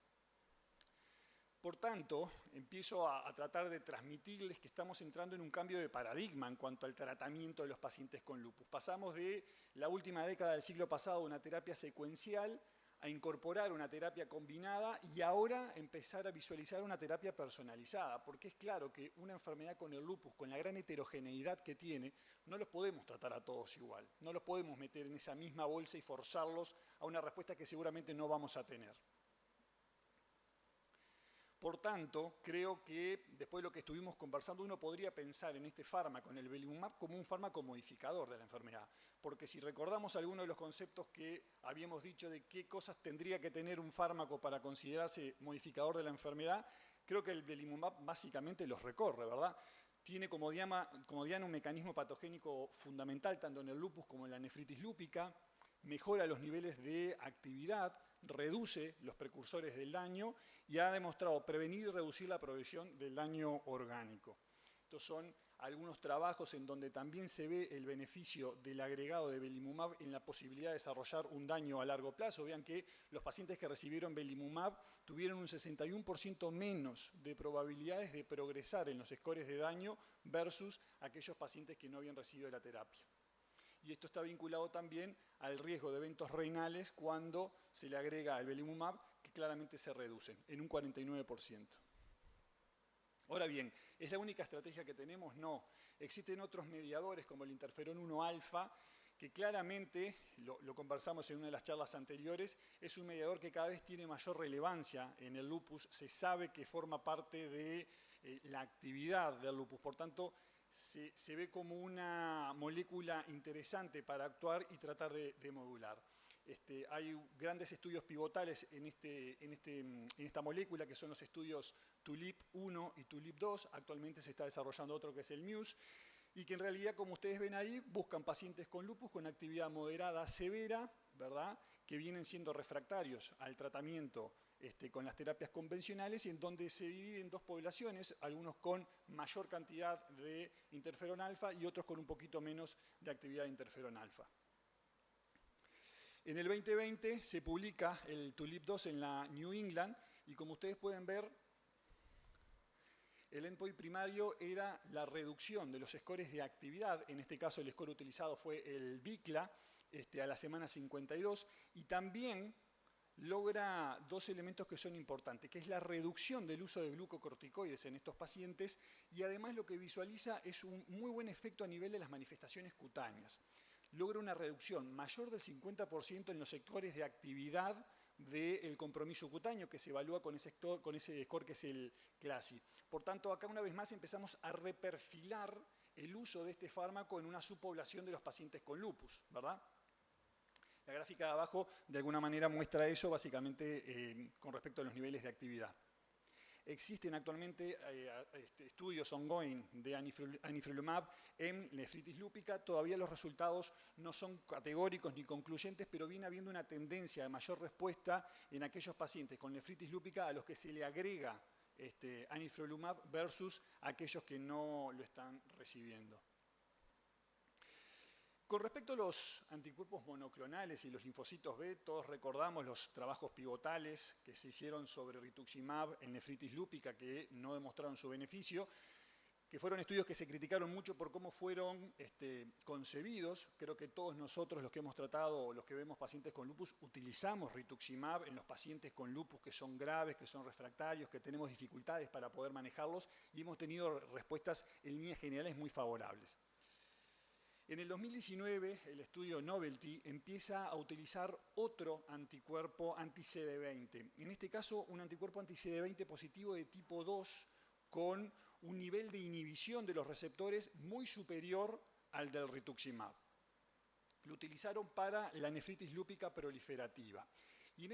Por tanto, empiezo a tratar de transmitirles que estamos entrando en un cambio de paradigma en cuanto al tratamiento de los pacientes con lupus. Pasamos de la última década del siglo pasado una terapia secuencial a incorporar una terapia combinada y ahora empezar a visualizar una terapia personalizada, porque es claro que una enfermedad con el lupus, con la gran heterogeneidad que tiene, no los podemos tratar a todos igual, no los podemos meter en esa misma bolsa y forzarlos a una respuesta que seguramente no vamos a tener. Por tanto, creo que después de lo que estuvimos conversando, uno podría pensar en este fármaco, en el belimumab, como un fármaco modificador de la enfermedad. Porque si recordamos algunos de los conceptos que habíamos dicho de qué cosas tendría que tener un fármaco para considerarse modificador de la enfermedad, creo que el belimumab básicamente los recorre, ¿verdad? Tiene como diana un mecanismo patogénico fundamental tanto en el lupus como en la nefritis lúpica, mejora los niveles de actividad, reduce los precursores del daño y ha demostrado prevenir y reducir la progresión del daño orgánico. Estos son algunos trabajos en donde también se ve el beneficio del agregado de belimumab en la posibilidad de desarrollar un daño a largo plazo. Vean que los pacientes que recibieron belimumab tuvieron un 61% menos de probabilidades de progresar en los scores de daño versus aquellos pacientes que no habían recibido la terapia. Y esto está vinculado también al riesgo de eventos renales cuando se le agrega el belimumab, que claramente se reducen en un 49%. Ahora bien, ¿es la única estrategia que tenemos? No. Existen otros mediadores como el interferón 1 alfa, que claramente, lo conversamos en una de las charlas anteriores, es un mediador que cada vez tiene mayor relevancia en el lupus. Se sabe que forma parte de la actividad del lupus. Por tanto, se ve como una molécula interesante para actuar y tratar de modular. Hay grandes estudios pivotales en esta molécula, que son los estudios TULIP-1 y TULIP-2. Actualmente se está desarrollando otro que es el MUSE, y que en realidad, como ustedes ven ahí, buscan pacientes con lupus con actividad moderada severa, ¿verdad?, que vienen siendo refractarios al tratamiento con las terapias convencionales, y en donde se dividen en dos poblaciones, algunos con mayor cantidad de interferón alfa y otros con un poquito menos de actividad de interferón alfa. En el 2020 se publica el TULIP-2 en la New England, y como ustedes pueden ver, el endpoint primario era la reducción de los scores de actividad. En este caso el score utilizado fue el BICLA a la semana 52, y también logra dos elementos que son importantes, que es la reducción del uso de glucocorticoides en estos pacientes, y además lo que visualiza es un muy buen efecto a nivel de las manifestaciones cutáneas. Logra una reducción mayor del 50% en los sectores de actividad del compromiso cutáneo, que se evalúa con ese score que es el CLASI. Por tanto, acá una vez más empezamos a reperfilar el uso de este fármaco en una subpoblación de los pacientes con lupus, ¿verdad? La gráfica de abajo de alguna manera muestra eso básicamente con respecto a los niveles de actividad. Existen actualmente estudios ongoing de anifrolumab en nefritis lúpica. Todavía los resultados no son categóricos ni concluyentes, pero viene habiendo una tendencia de mayor respuesta en aquellos pacientes con nefritis lúpica a los que se le agrega anifrolumab versus aquellos que no lo están recibiendo. Con respecto a los anticuerpos monoclonales y los linfocitos B, todos recordamos los trabajos pivotales que se hicieron sobre rituximab en nefritis lúpica, que no demostraron su beneficio, que fueron estudios que se criticaron mucho por cómo fueron concebidos. Creo que todos nosotros, los que hemos tratado o los que vemos pacientes con lupus, utilizamos rituximab en los pacientes con lupus que son graves, que son refractarios, que tenemos dificultades para poder manejarlos, y hemos tenido respuestas en líneas generales muy favorables. En el 2019, el estudio Novelty empieza a utilizar otro anticuerpo anti-CD20. En este caso, un anticuerpo anti-CD20 positivo de tipo 2 con un nivel de inhibición de los receptores muy superior al del rituximab. Lo utilizaron para la nefritis lúpica proliferativa. Y en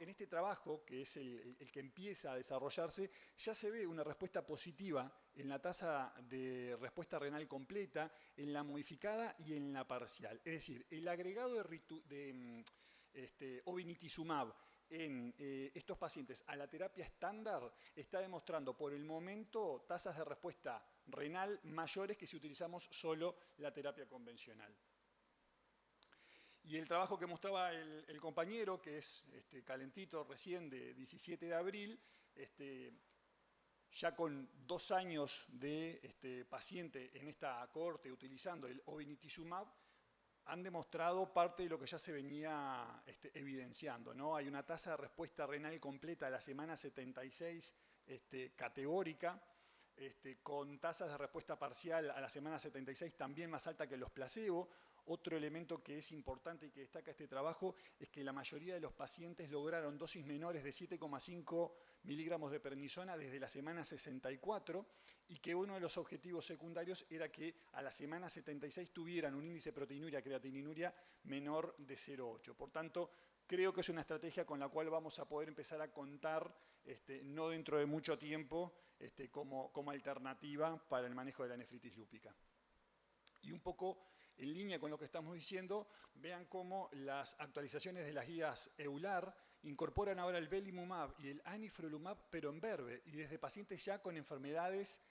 este trabajo, que es el que empieza a desarrollarse, ya se ve una respuesta positiva en la tasa de respuesta renal completa, en la modificada y en la parcial. Es decir, el agregado de obinutuzumab en estos pacientes a la terapia estándar está demostrando por el momento tasas de respuesta renal mayores que si utilizamos solo la terapia convencional. Y el trabajo que mostraba el compañero, que es calentito recién de 17 de abril, ya con 2 años de paciente en esta cohorte utilizando el obinutuzumab, han demostrado parte de lo que ya se venía evidenciando, ¿no? Hay una tasa de respuesta renal completa a la semana 76 categórica, con tasas de respuesta parcial a la semana 76 también más alta que los placebo. Otro elemento que es importante y que destaca este trabajo es que la mayoría de los pacientes lograron dosis menores de 7,5 miligramos de prednisona desde la semana 64 y que uno de los objetivos secundarios era que a la semana 76 tuvieran un índice de proteinuria-creatininuria menor de 0,8. Por tanto, creo que es una estrategia con la cual vamos a poder empezar a contar, no dentro de mucho tiempo, como alternativa para el manejo de la nefritis lúpica. Y un poco en línea con lo que estamos diciendo, vean cómo las actualizaciones de las guías EULAR incorporan ahora el belimumab y el anifrolumab, pero en verde, y desde pacientes ya con enfermedades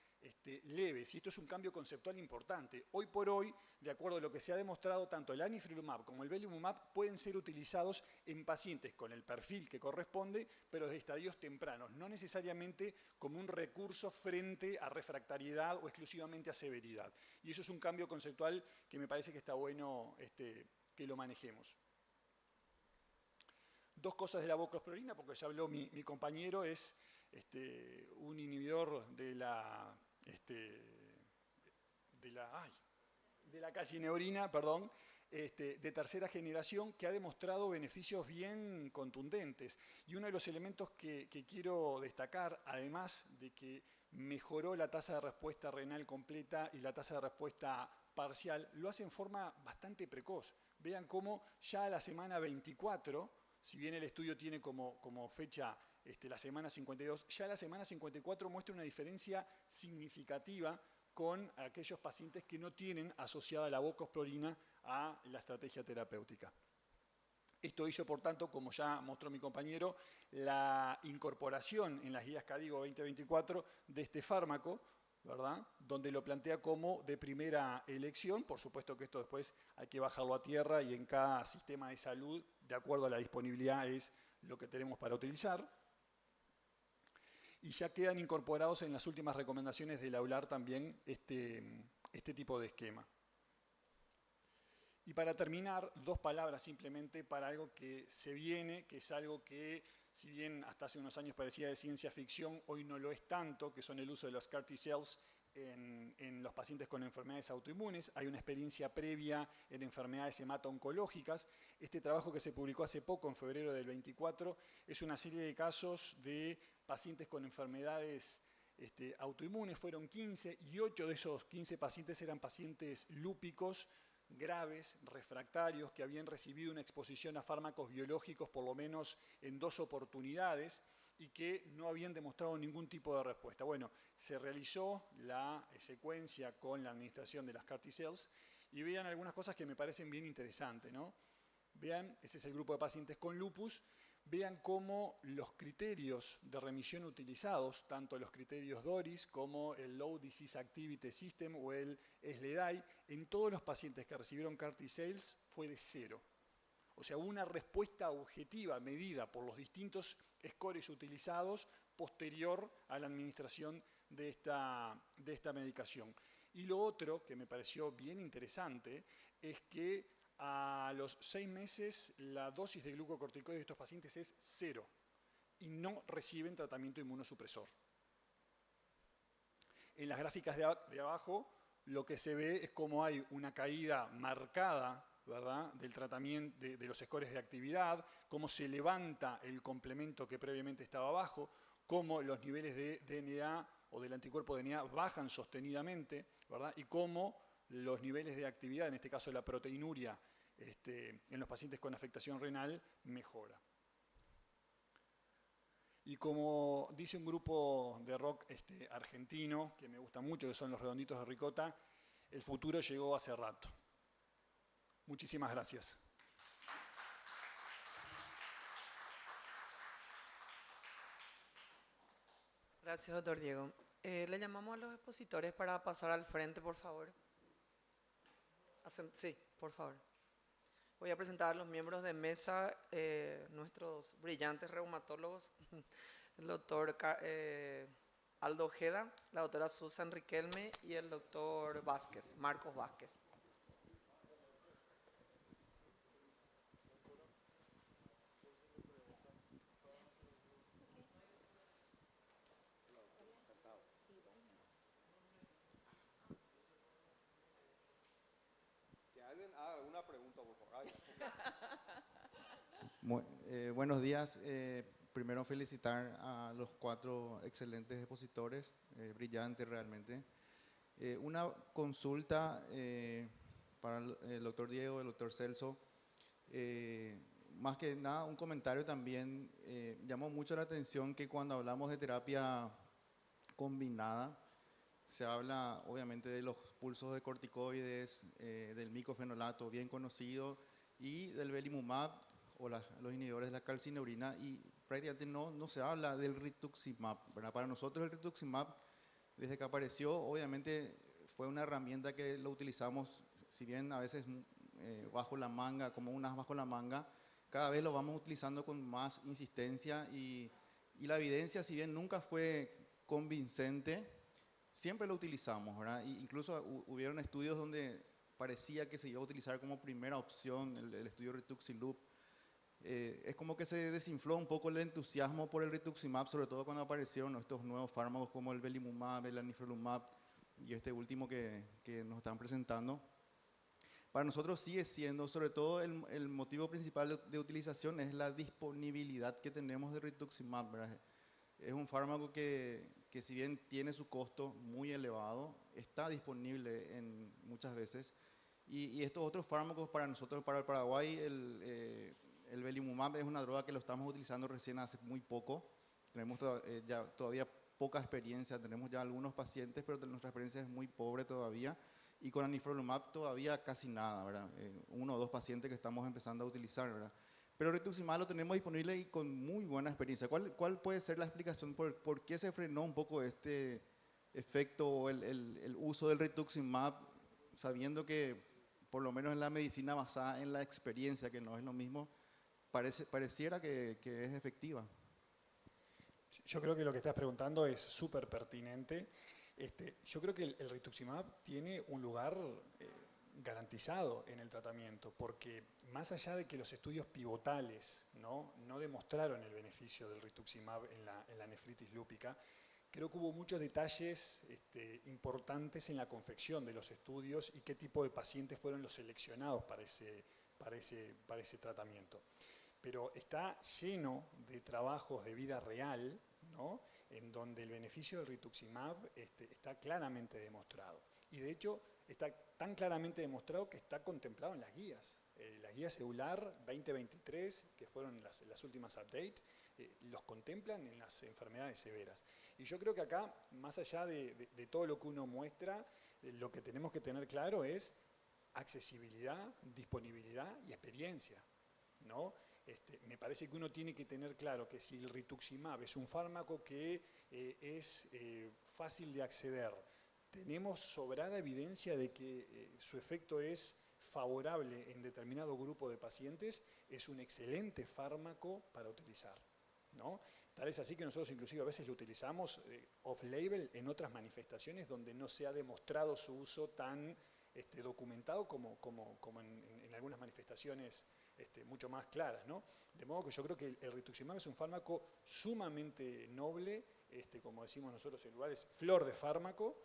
leves. Y esto es un cambio conceptual importante. Hoy por hoy, de acuerdo a lo que se ha demostrado, tanto el anifrolumab como el belimumab pueden ser utilizados en pacientes con el perfil que corresponde, pero de estadios tempranos, no necesariamente como un recurso frente a refractariedad o exclusivamente a severidad. Y eso es un cambio conceptual que me parece que está bueno que lo manejemos. 2 cosas de la voclosporina, porque ya habló mi compañero, es un inhibidor de la calcineurina, perdón, de tercera generación, que ha demostrado beneficios bien contundentes. Y uno de los elementos que quiero destacar, además de que mejoró la tasa de respuesta renal completa y la tasa de respuesta parcial, lo hace en forma bastante precoz. Vean cómo ya a la semana 24, si bien el estudio tiene como fecha la semana 52, ya la semana 54 muestra una diferencia significativa con aquellos pacientes que no tienen asociada la voclosporina a la estrategia terapéutica. Esto hizo, por tanto, como ya mostró mi compañero, la incorporación en las guías CADIGO 2024 de este fármaco, ¿verdad?, donde lo plantea como de primera elección. Por supuesto que esto después hay que bajarlo a tierra y en cada sistema de salud, de acuerdo a la disponibilidad, es lo que tenemos para utilizar. Y ya quedan incorporados en las últimas recomendaciones del EULAR también este tipo de esquema. Y para terminar, 2 palabras simplemente para algo que se viene, que es algo que, si bien hasta hace unos años parecía de ciencia ficción, hoy no lo es tanto, que son el uso de los CAR T-cells en los pacientes con enfermedades autoinmunes. Hay una experiencia previa en enfermedades hemato-oncológicas. Este trabajo que se publicó hace poco, en febrero del 24, es una serie de casos de pacientes con enfermedades autoinmunes. Fueron 15 y 8 de esos 15 pacientes eran pacientes lúpicos graves, refractarios, que habían recibido una exposición a fármacos biológicos por lo menos en 2 oportunidades y que no habían demostrado ningún tipo de respuesta. Bueno, se realizó la secuencia con la administración de las CAR T-cells y vean algunas cosas que me parecen bien interesantes, ¿no? Vean, ese es el grupo de pacientes con lupus. Vean cómo los criterios de remisión utilizados, tanto los criterios DORIS como el Low Disease Activity System o el SLEDAI, en todos los pacientes que recibieron CAR T-cells fue de 0. O sea, una respuesta objetiva medida por los distintos scores utilizados posterior a la administración de esta medicación. Y lo otro que me pareció bien interesante es que a los 6 meses la dosis de glucocorticoides de estos pacientes es 0 y no reciben tratamiento inmunosupresor. En las gráficas de abajo lo que se ve es cómo hay una caída marcada, ¿verdad?, del tratamiento de los scores de actividad, cómo se levanta el complemento que previamente estaba bajo, cómo los niveles de DNA o del anticuerpo de DNA bajan sostenidamente, ¿verdad?, y cómo los niveles de actividad, en este caso la proteinuria, en los pacientes con afectación renal, mejora. Y como dice un grupo de rock argentino, que me gusta mucho, que son Los Redonditos de Ricota, el futuro llegó hace rato. Muchísimas gracias. Gracias, doctor Diego. Le llamamos a los expositores para pasar al frente, por favor. Sí, por favor. Voy a presentar a los miembros de mesa, nuestros brillantes reumatólogos, el doctor Aldo Ojeda, la doctora Susan Riquelme y el doctor Vázquez, Marcos Vázquez. Que alguien haga alguna pregunta, por favor. Buenos días. Primero felicitar a los 4 excelentes expositores, brillantes realmente. Una consulta para el doctor Diego, el doctor Celso. Más que nada, un comentario también. Llamó mucho la atención que cuando hablamos de terapia combinada, se habla obviamente de los pulsos de corticoides, del micofenolato bien conocido y del belimumab o los inhibidores de la calcineurina, y prácticamente no se habla del rituximab, ¿verdad? Para nosotros el rituximab, desde que apareció, obviamente fue una herramienta que lo utilizamos, si bien a veces bajo la manga, como un as bajo la manga, cada vez lo vamos utilizando con más insistencia y la evidencia, si bien nunca fue convincente, siempre lo utilizamos, ¿verdad? Incluso hubieron estudios donde parecía que se iba a utilizar como primera opción el estudio Rituximab. Es como que se desinfló un poco el entusiasmo por el rituximab, sobre todo cuando aparecieron estos nuevos fármacos como el belimumab, el anifrolumab y este último que nos están presentando. Para nosotros sigue siendo, sobre todo el motivo principal de utilización es la disponibilidad que tenemos de rituximab, ¿verdad? Es un fármaco que si bien tiene su costo muy elevado, está disponible en muchas veces. Y estos otros fármacos para nosotros, para el Paraguay, el belimumab es una droga que lo estamos utilizando recién hace muy poco. Tenemos todavía poca experiencia, tenemos ya algunos pacientes, pero nuestra experiencia es muy pobre todavía. Y con anifrolumab todavía casi nada, ¿verdad? 1 o 2 pacientes que estamos empezando a utilizar, ¿verdad? Pero rituximab lo tenemos disponible y con muy buena experiencia. ¿Cuál puede ser la explicación por qué se frenó un poco este efecto o el uso del rituximab, sabiendo que, por lo menos en la medicina basada en la experiencia, que no es lo mismo, pareciera que es efectiva? Yo creo que lo que estás preguntando es súper pertinente. Yo creo que el rituximab tiene un lugar garantizado en el tratamiento, porque más allá de que los estudios pivotales no demostraron el beneficio del rituximab en la nefritis lúpica, creo que hubo muchos detalles importantes en la confección de los estudios y qué tipo de pacientes fueron los seleccionados para ese tratamiento. Pero está lleno de trabajos de vida real, ¿no?, en donde el beneficio del rituximab está claramente demostrado. Y de hecho está tan claramente demostrado que está contemplado en las guías. Las guías EULAR 2023, que fueron las últimas updates, los contemplan en las enfermedades severas. Y yo creo que acá, más allá de todo lo que uno muestra, lo que tenemos que tener claro es accesibilidad, disponibilidad y experiencia, ¿no? Me parece que uno tiene que tener claro que si el rituximab es un fármaco que es fácil de acceder, tenemos sobrada evidencia de que su efecto es favorable en determinado grupo de pacientes, es un excelente fármaco para utilizar, ¿no? Tal es así que nosotros inclusive a veces lo utilizamos off-label en otras manifestaciones donde no se ha demostrado su uso tan documentado como en algunas manifestaciones mucho más claras, ¿no? De modo que yo creo que el rituximab es un fármaco sumamente noble, como decimos nosotros en lugares, flor de fármaco,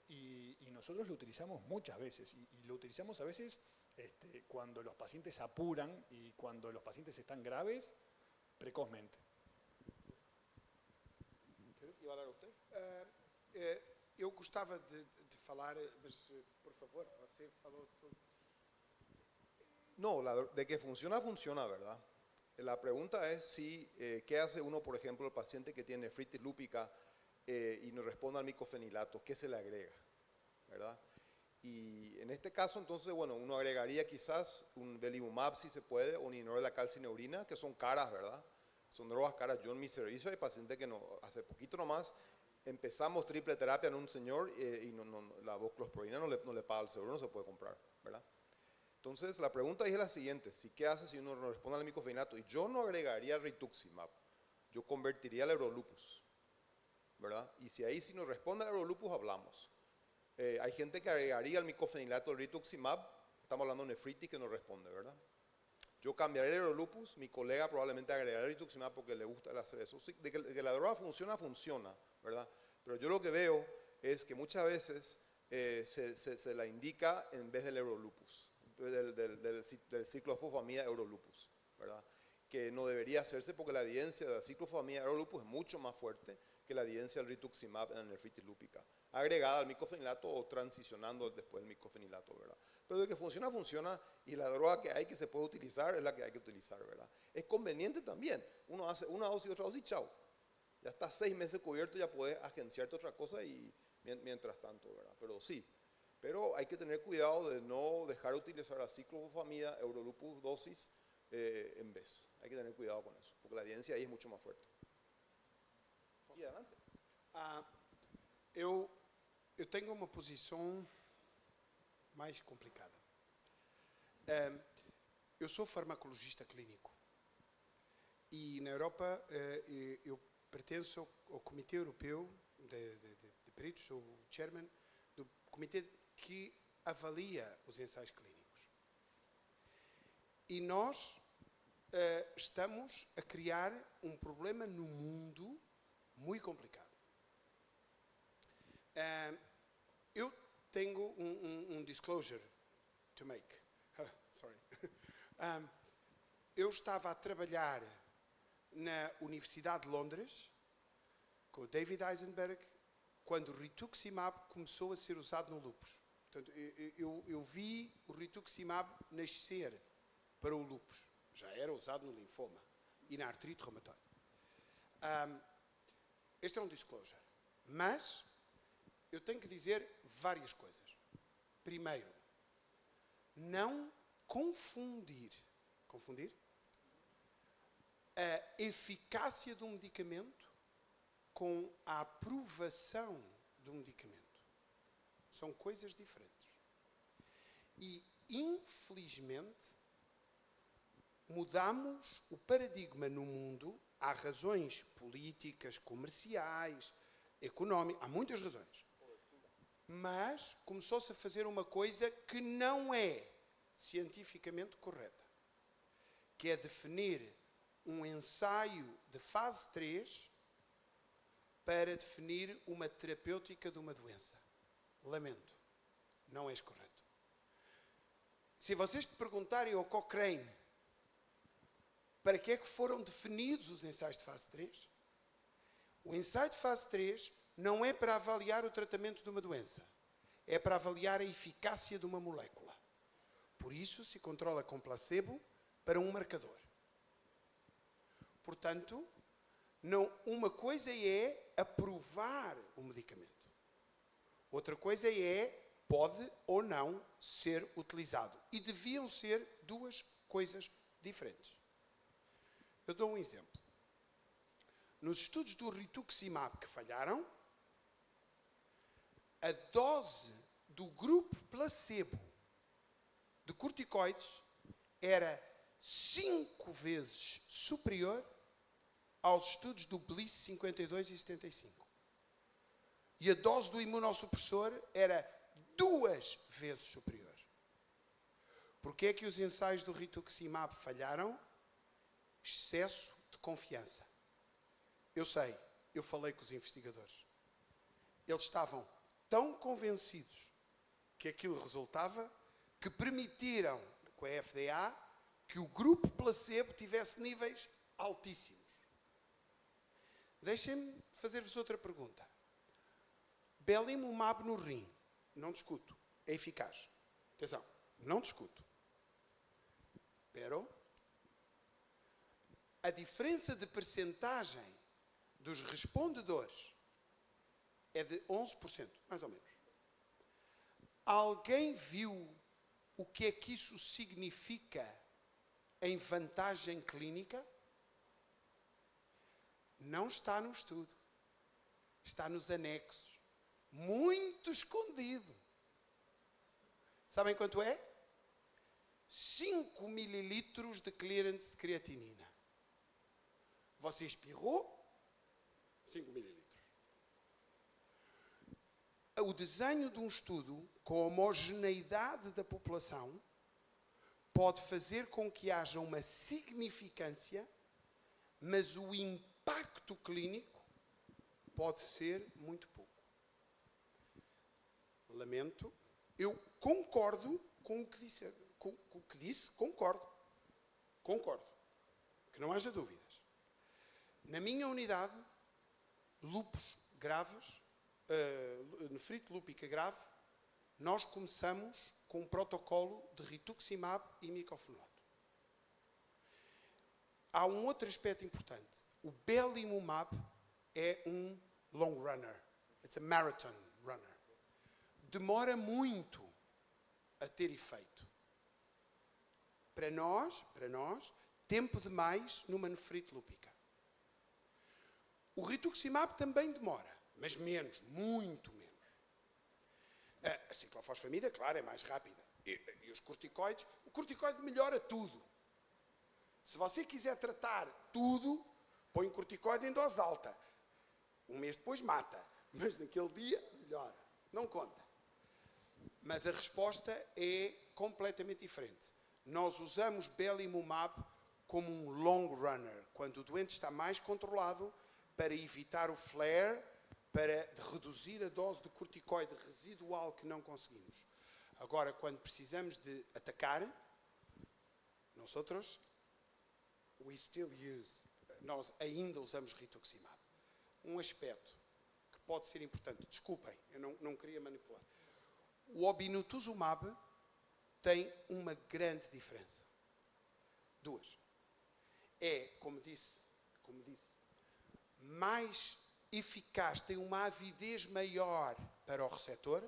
y nosotros lo utilizamos muchas veces, y lo utilizamos a veces cuando los pacientes apuran y cuando los pacientes están graves, precozmente. ¿Iba a hablar usted? Eu gostava de falar, mas por favor, você falou sobre... No, de que funciona, funciona, ¿verdad? la pregunta es si, ¿qué hace uno, por ejemplo, el paciente que tiene nefritis lúpica y no responde al micofenilato? ¿Qué se le agrega? ¿Verdad? Y en este caso, entonces, bueno, uno agregaría quizás un belimumab, si se puede, o un inhibidor de la calcineurina, que son caras, ¿verdad? Son drogas caras. Yo en mi servicio hay pacientes que hace poquito nomás empezamos triple terapia en un señor y la voclosporina no le paga el seguro, no se puede comprar, ¿verdad? Entonces, la pregunta es la siguiente: ¿qué hace si uno no responde al micofenilato? Y yo no agregaría rituximab, yo convertiría al Eurolupus, ¿verdad? Y si ahí si no responde al Eurolupus, hablamos. Hay gente que agregaría el micofenilato, el rituximab, estamos hablando de nefritis que no responde, ¿verdad? Yo cambiaré el Eurolupus, mi colega probablemente agregará el rituximab porque le gusta hacer eso. Sí, de que la droga funciona, ¿verdad? Pero yo lo que veo es que muchas veces se la indica en vez del Eurolupus, del ciclofosfamida Eurolupus, ¿verdad? Que no debería hacerse porque la evidencia de la ciclofosfamida Eurolupus es mucho más fuerte que la evidencia del rituximab en la nefritis lúpica, agregada al micofenilato o transicionando después del micofenilato, ¿verdad? Pero de que funciona, funciona, y la droga que se puede utilizar es la que hay que utilizar, ¿verdad? Es conveniente también, uno hace una dosis, otra dosis, chao. Ya está 6 meses cubierto, ya puedes agenciarte otra cosa y mientras tanto, ¿verdad? Pero sí, pero hay que tener cuidado de no dejar de utilizar la ciclofosfamida Eurolupus dosis en vez. Hay que tener cuidado con eso, porque la evidencia ahí es mucho más fuerte. E adelante. Eu tenho uma posição mais complicada. Eu sou farmacologista clínico e na Europa eu pertenço ao Comitê Europeu de Peritos, sou o chairman do comitê que avalia os ensaios clínicos. E nós estamos a criar um problema no mundo muito complicado. Eu tenho um disclosure to make. Sorry. Eu estava a trabalhar na Universidade de Londres com o David Eisenberg quando o rituximab começou a ser usado no lúpus. Portanto, eu vi o rituximab nascer para o lúpus. Já era usado no linfoma e na artrite reumatoide. Este é um disclosure. Mas eu tenho que dizer várias coisas. Primeiro, não confundir a eficácia de um medicamento com a aprovação do medicamento. São coisas diferentes. E, infelizmente, mudamos o paradigma no mundo. Há razões políticas, comerciais, económicas, há muitas razões. Mas começou-se a fazer uma coisa que não é cientificamente correta, que é definir um ensaio de fase 3 para definir uma terapêutica de uma doença. Lamento, não é correto. Se vocês perguntarem ao Cochrane para que é que foram definidos os ensaios de fase 3, o ensaio de fase 3 não é para avaliar o tratamento de uma doença, é para avaliar a eficácia de uma molécula. Por isso se controla com placebo para um marcador. Portanto, uma coisa é aprovar o medicamento. Outra coisa é pode ou não ser utilizado. E deviam ser duas coisas diferentes. Eu dou um exemplo. Nos estudos do rituximab que falharam, a dose do grupo placebo de corticoides era 5 vezes superior aos estudos do Bliss 52 e 75. E a dose do imunossupressor era 2 vezes superior. Porquê é que os ensaios do rituximab falharam? Excesso de confiança. Eu sei, eu falei com os investigadores. Eles estavam tão convencidos que aquilo resultava que permitiram com a FDA que o grupo placebo tivesse níveis altíssimos. Deixem-me fazer-vos outra pergunta. Belimumab no rim, não discuto, é eficaz. Atenção, não discuto. Pero a diferença de percentagem dos respondedores é de 11%, mais ou menos. Alguém viu o que é que isso significa em vantagem clínica? Não está no estudo. Está nos anexos. Muito escondido. Sabem quanto é? 5 mililitros de clearance de creatinina. Você espirrou? 5 mililitros. O desenho de um estudo com a homogeneidade da população pode fazer com que haja uma significância, mas o impacto clínico pode ser muito pouco. Lamento, eu concordo com o que disse, concordo. Que não haja dúvidas. Na minha unidade, lúpus graves, nefrite lúpica grave, nós começamos com um protocolo de rituximab e micofenolato. Há um outro aspecto importante. O belimumab é um long runner. It's a marathon runner. Demora muito a ter efeito. Para nós, tempo demais numa nefrite lúpica. O rituximab também demora, mas menos, muito menos. A ciclofosfamida, claro, é mais rápida. E os corticoides, o corticoide melhora tudo. Se você quiser tratar tudo, põe um corticoide em dose alta. Um mês depois mata, mas naquele dia melhora. Não conta. Mas a resposta é completamente diferente. Nós usamos belimumab como um long runner, quando o doente está mais controlado, para evitar o flare, para reduzir a dose de corticoide residual que não conseguimos. Agora, quando precisamos de atacar, nós ainda usamos rituximab. Um aspecto que pode ser importante, desculpem, eu não queria manipular. O obinutuzumab tem uma grande diferença. Duas. É, como disse, mais eficaz, tem uma avidez maior para o receptor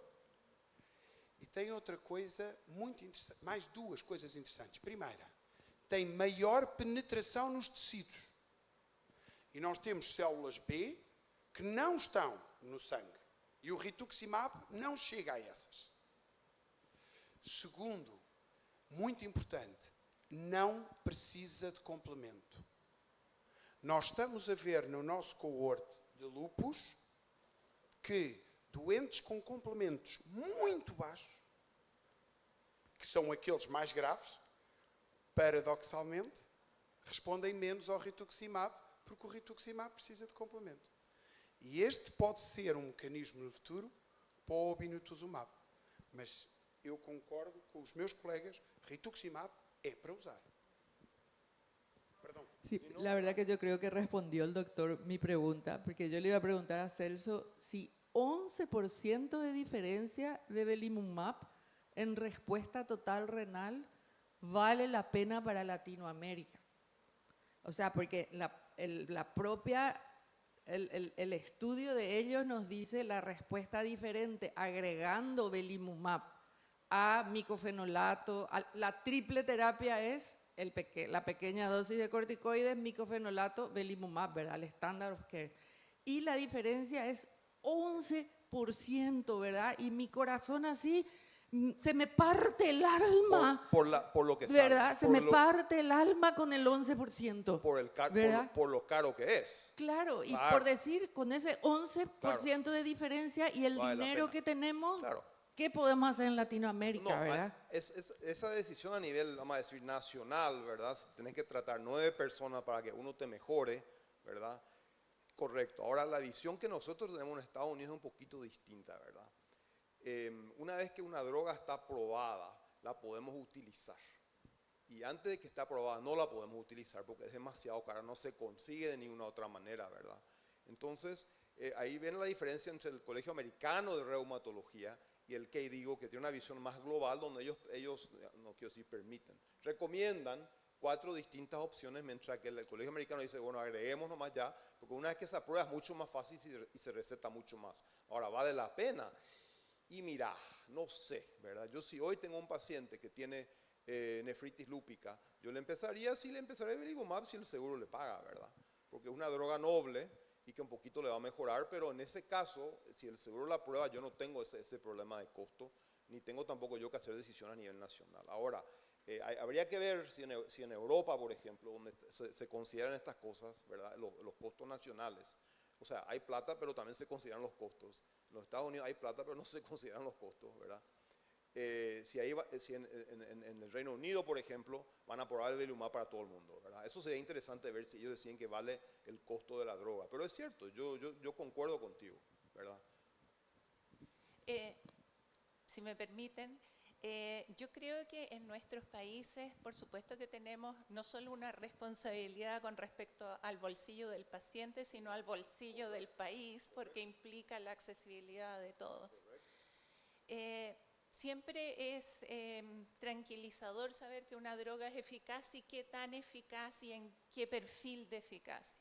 e tem outra coisa muito interessante, mais duas coisas interessantes. Primeira, tem maior penetração nos tecidos. E nós temos células B que não estão no sangue. E o rituximab não chega a essas. Segundo, muito importante, não precisa de complemento. Nós estamos a ver no nosso coorte de lúpus que doentes com complementos muito baixos, que são aqueles mais graves, paradoxalmente, respondem menos ao rituximab, porque o rituximab precisa de complemento. E este pode ser um mecanismo no futuro para o obinutuzumab. Mas eu concordo com os meus colegas, rituximab é para usar. Perdón. Sí, la verdad que yo creo que respondió el doctor mi pregunta, porque yo le iba a preguntar a Celso si 11% de diferencia de belimumab en respuesta total renal vale la pena para Latinoamérica. O sea, porque el estudio de ellos nos dice la respuesta diferente agregando belimumab a micofenolato. La triple terapia es la pequeña dosis de corticoides, micofenolato, belimumab, ¿verdad? El estándar of care. Y la diferencia es 11%, ¿verdad? Y mi corazón así se me parte el alma. Por lo que ¿verdad? sabe. Se me parte el alma con el 11%. Por lo caro que es. Claro, y Claro. por decir, con ese 11% de diferencia y el Vale la dinero pena. que tenemos, Claro. ¿qué podemos hacer en Latinoamérica, No, verdad? esa decisión a nivel, vamos a decir, nacional, ¿verdad? Si tenés que tratar 9 personas para que uno te mejore, ¿verdad? Correcto. Ahora, la visión que nosotros tenemos en Estados Unidos es un poquito distinta, ¿verdad? Una vez que una droga está probada, la podemos utilizar. Y antes de que esté aprobada, no la podemos utilizar porque es demasiado cara, no se consigue de ninguna otra manera, ¿verdad? Entonces, ahí viene la diferencia entre el Colegio Americano de Reumatología y el KDIGO, que tiene una visión más global, donde ellos no quiero decir permiten, recomiendan 4 distintas opciones, mientras que el colegio americano dice, bueno, agreguemos nomás ya, porque una vez que se aprueba es mucho más fácil y se receta mucho más. Ahora, ¿vale la pena? Y mira, no sé, ¿verdad? Yo si hoy tengo un paciente que tiene nefritis lúpica, yo le empezaría belimumab si el seguro le paga, ¿verdad? Porque es una droga noble y que un poquito le va a mejorar, pero en ese caso, si el seguro la aprueba, yo no tengo ese problema de costo, ni tengo tampoco yo que hacer decisión a nivel nacional. Ahora, habría que ver si en Europa, por ejemplo, donde se consideran estas cosas, ¿verdad? Los costos nacionales. O sea, hay plata, pero también se consideran los costos. En los Estados Unidos hay plata, pero no se consideran los costos, ¿verdad? Si en el Reino Unido, por ejemplo, van a aprobar el belimumab para todo el mundo, ¿verdad? Eso sería interesante ver si ellos deciden que vale el costo de la droga. Pero es cierto, yo concuerdo contigo, ¿verdad? Si me permiten, yo creo que en nuestros países, por supuesto que tenemos no solo una responsabilidad con respecto al bolsillo del paciente, sino al bolsillo del país, porque implica la accesibilidad de todos. Siempre es tranquilizador saber que una droga es eficaz y qué tan eficaz y en qué perfil de eficacia.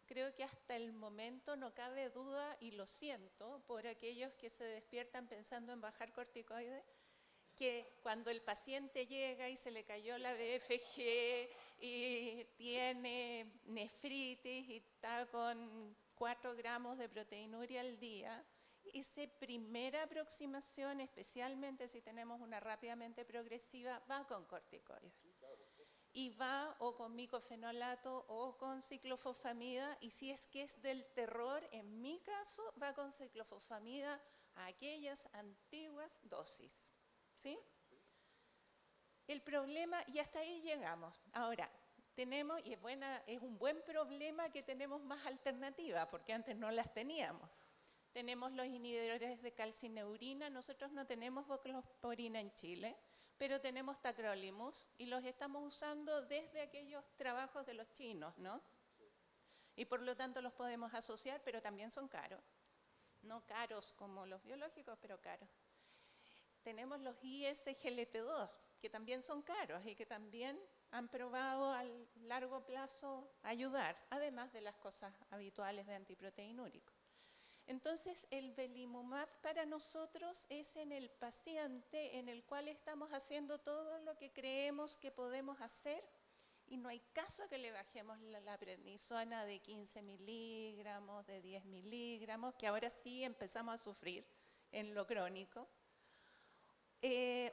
Creo que hasta el momento no cabe duda, y lo siento por aquellos que se despiertan pensando en bajar corticoides, que cuando el paciente llega y se le cayó la BFG y tiene nefritis y está con 4 gramos de proteinuria al día, esa primera aproximación, especialmente si tenemos una rápidamente progresiva, va con corticoides. Y va o con micofenolato o con ciclofosfamida, y si es que es del terror, en mi caso, va con ciclofosfamida a aquellas antiguas dosis. ¿Sí? El problema, y hasta ahí llegamos. Ahora, tenemos, y es un buen problema que tenemos más alternativas, porque antes no las teníamos. Tenemos los inhibidores de calcineurina, nosotros no tenemos voclosporina en Chile, pero tenemos tacrolimus y los estamos usando desde aquellos trabajos de los chinos, ¿no? Y por lo tanto los podemos asociar, pero también son caros. No caros como los biológicos, pero caros. Tenemos los ISGLT2, que también son caros y que también han probado a largo plazo ayudar, además de las cosas habituales de antiproteinúrico. Entonces, el belimumab para nosotros es en el paciente en el cual estamos haciendo todo lo que creemos que podemos hacer y no hay caso que le bajemos la prednisona de 15 miligramos, de 10 miligramos, que ahora sí empezamos a sufrir en lo crónico.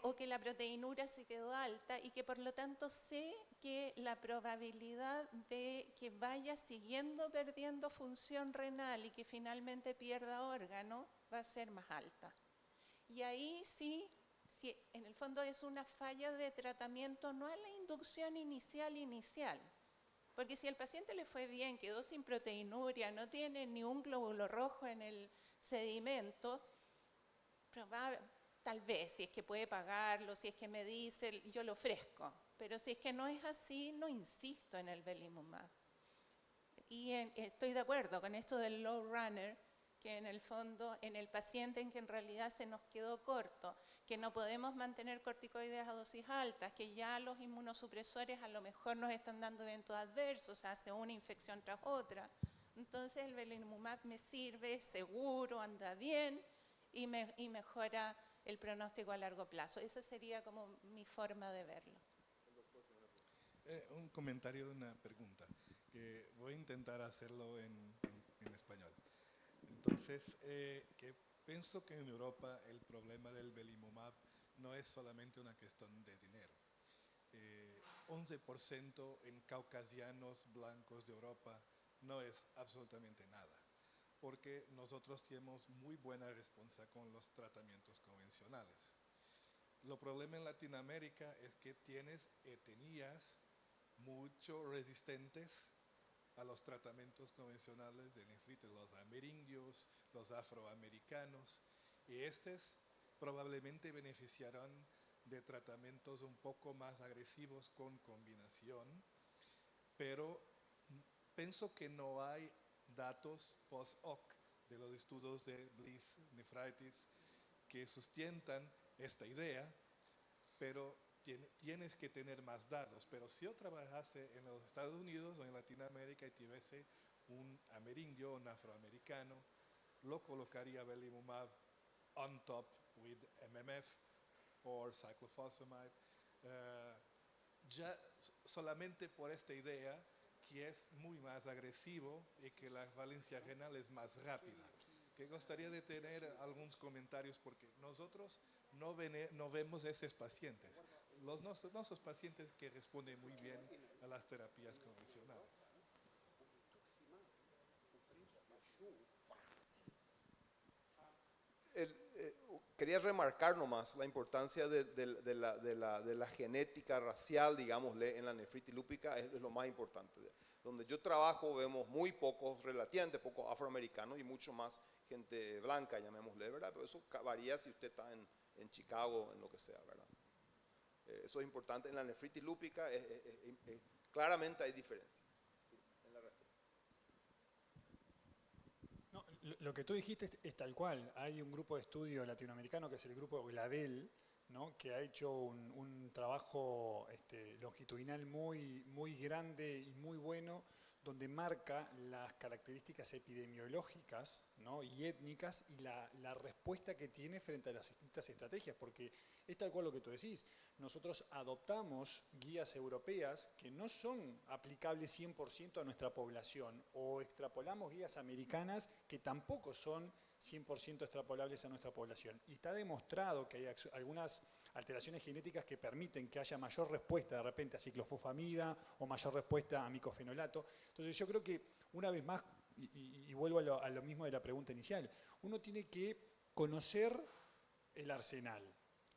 O que la proteinura se quedó alta y que por lo tanto sé que la probabilidad de que vaya siguiendo perdiendo función renal y que finalmente pierda órgano va a ser más alta. Y ahí sí, en el fondo es una falla de tratamiento, no a la inducción inicial. Porque si al paciente le fue bien, quedó sin proteinuria, no tiene ni un glóbulo rojo en el sedimento, tal vez, si es que puede pagarlo, si es que me dice, yo lo ofrezco. Pero si es que no es así, no insisto en el belimumab. Y estoy de acuerdo con esto del low runner, que en el fondo, en el paciente en que en realidad se nos quedó corto, que no podemos mantener corticoides a dosis altas, que ya los inmunosupresores a lo mejor nos están dando eventos adversos, hace una infección tras otra. Entonces el belimumab me sirve, es seguro, anda bien y mejora el pronóstico a largo plazo. Esa sería como mi forma de verlo. Un comentario, una pregunta, que voy a intentar hacerlo en español. Entonces, que pienso que en Europa el problema del belimumab no es solamente una cuestión de dinero. 11% en caucasianos blancos de Europa no es absolutamente nada, porque nosotros tenemos muy buena respuesta con los tratamientos convencionales. Lo problema en Latinoamérica es que tenías mucho resistentes a los tratamientos convencionales de nefritis, los amerindios, los afroamericanos, y estos probablemente beneficiarán de tratamientos un poco más agresivos con combinación, pero pienso que no hay datos post-hoc de los estudios de Bliss Nephritis que sustentan esta idea, pero tienes que tener más datos. Pero si yo trabajase en los Estados Unidos o en Latinoamérica y tuviese un amerindio, un afroamericano, lo colocaría belimumab on top with MMF or cyclophosphamide. Ya solamente por esta idea que es muy más agresivo y que la valencia renal es más rápida. Que gustaría de tener algunos comentarios porque nosotros no vemos esos pacientes. Nuestros pacientes que responden muy bien a las terapias convencionales. Quería remarcar nomás la importancia de la genética racial, digámosle, en la nefritis lúpica, es lo más importante. Donde yo trabajo vemos muy pocos, relativamente pocos afroamericanos y mucho más gente blanca, llamémosle, ¿verdad? Pero eso varía si usted está en Chicago, en lo que sea, ¿verdad? Eso es importante. En la nefritis lúpica claramente hay diferencias. No, lo que tú dijiste es tal cual. Hay un grupo de estudio latinoamericano que es el grupo GLADEL, ¿no? Que ha hecho un trabajo longitudinal muy grande y muy bueno, donde marca las características epidemiológicas, ¿no? Y étnicas y la respuesta que tiene frente a las distintas estrategias, porque es tal cual lo que tú decís. Nosotros adoptamos guías europeas que no son aplicables 100% a nuestra población o extrapolamos guías americanas que tampoco son 100% extrapolables a nuestra población. Y está demostrado que hay algunas alteraciones genéticas que permiten que haya mayor respuesta de repente a ciclofosfamida o mayor respuesta a micofenolato. Entonces yo creo que una vez más, y vuelvo a lo mismo de la pregunta inicial, uno tiene que conocer el arsenal.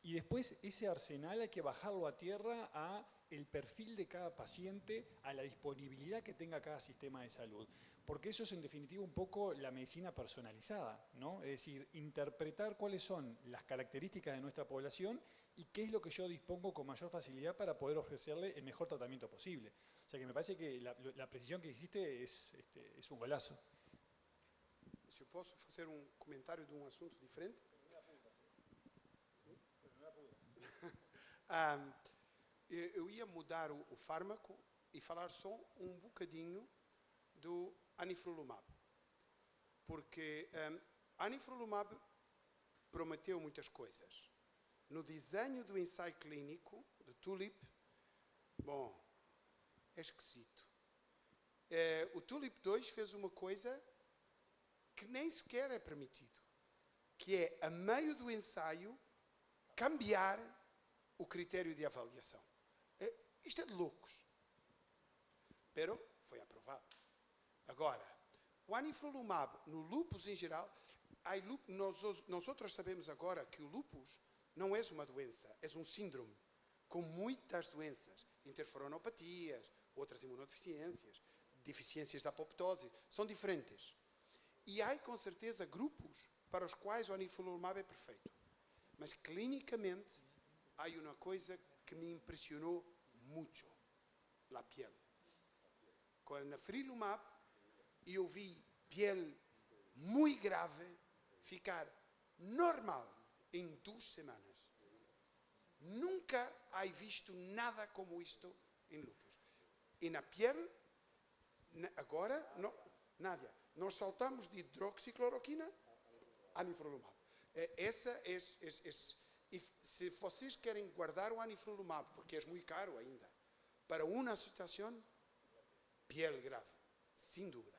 Y después ese arsenal hay que bajarlo a tierra a el perfil de cada paciente, a la disponibilidad que tenga cada sistema de salud. Porque eso es en definitiva un poco la medicina personalizada, ¿no? Es decir, interpretar cuáles son las características de nuestra población y qué es lo que yo dispongo con mayor facilidad para poder ofrecerle el mejor tratamiento posible. O sea que me parece que la precisión que hiciste es un golazo. Se eu posso fazer um comentário de um assunto diferente? Eu ia mudar o fármaco e falar só um bocadinho do anifrolumab. Porque anifrolumab prometeu muitas coisas. No desenho do ensaio clínico, do TULIP, bom, é esquisito. O TULIP 2 fez uma coisa que nem sequer é permitido, que é, a meio do ensaio, cambiar o critério de avaliação. Isto é de loucos. Pero foi aprovado. Agora, o anifrolumab no lúpus em geral, nós sabemos agora que o lúpus não é uma doença, é um síndrome, com muitas doenças, interferonopatias, outras imunodeficiências, deficiências da apoptose, são diferentes. E há, com certeza, grupos para os quais o anifrolumab é perfeito. Mas, clinicamente, há uma coisa que me impressionou muito, a pele. Com a anifrolumab, eu vi pele muito grave ficar normal em 2 semanas. Nunca he visto nada como isto em lúpus. E na pele, agora, não, nada. Nós saltamos de hidroxicloroquina a anifrolumab. E se vocês querem guardar o anifrolumab, porque é muito caro ainda, para uma situação, piel grave, sin duda.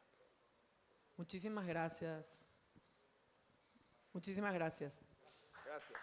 Muchísimas gracias. Muchísimas gracias. Gracias.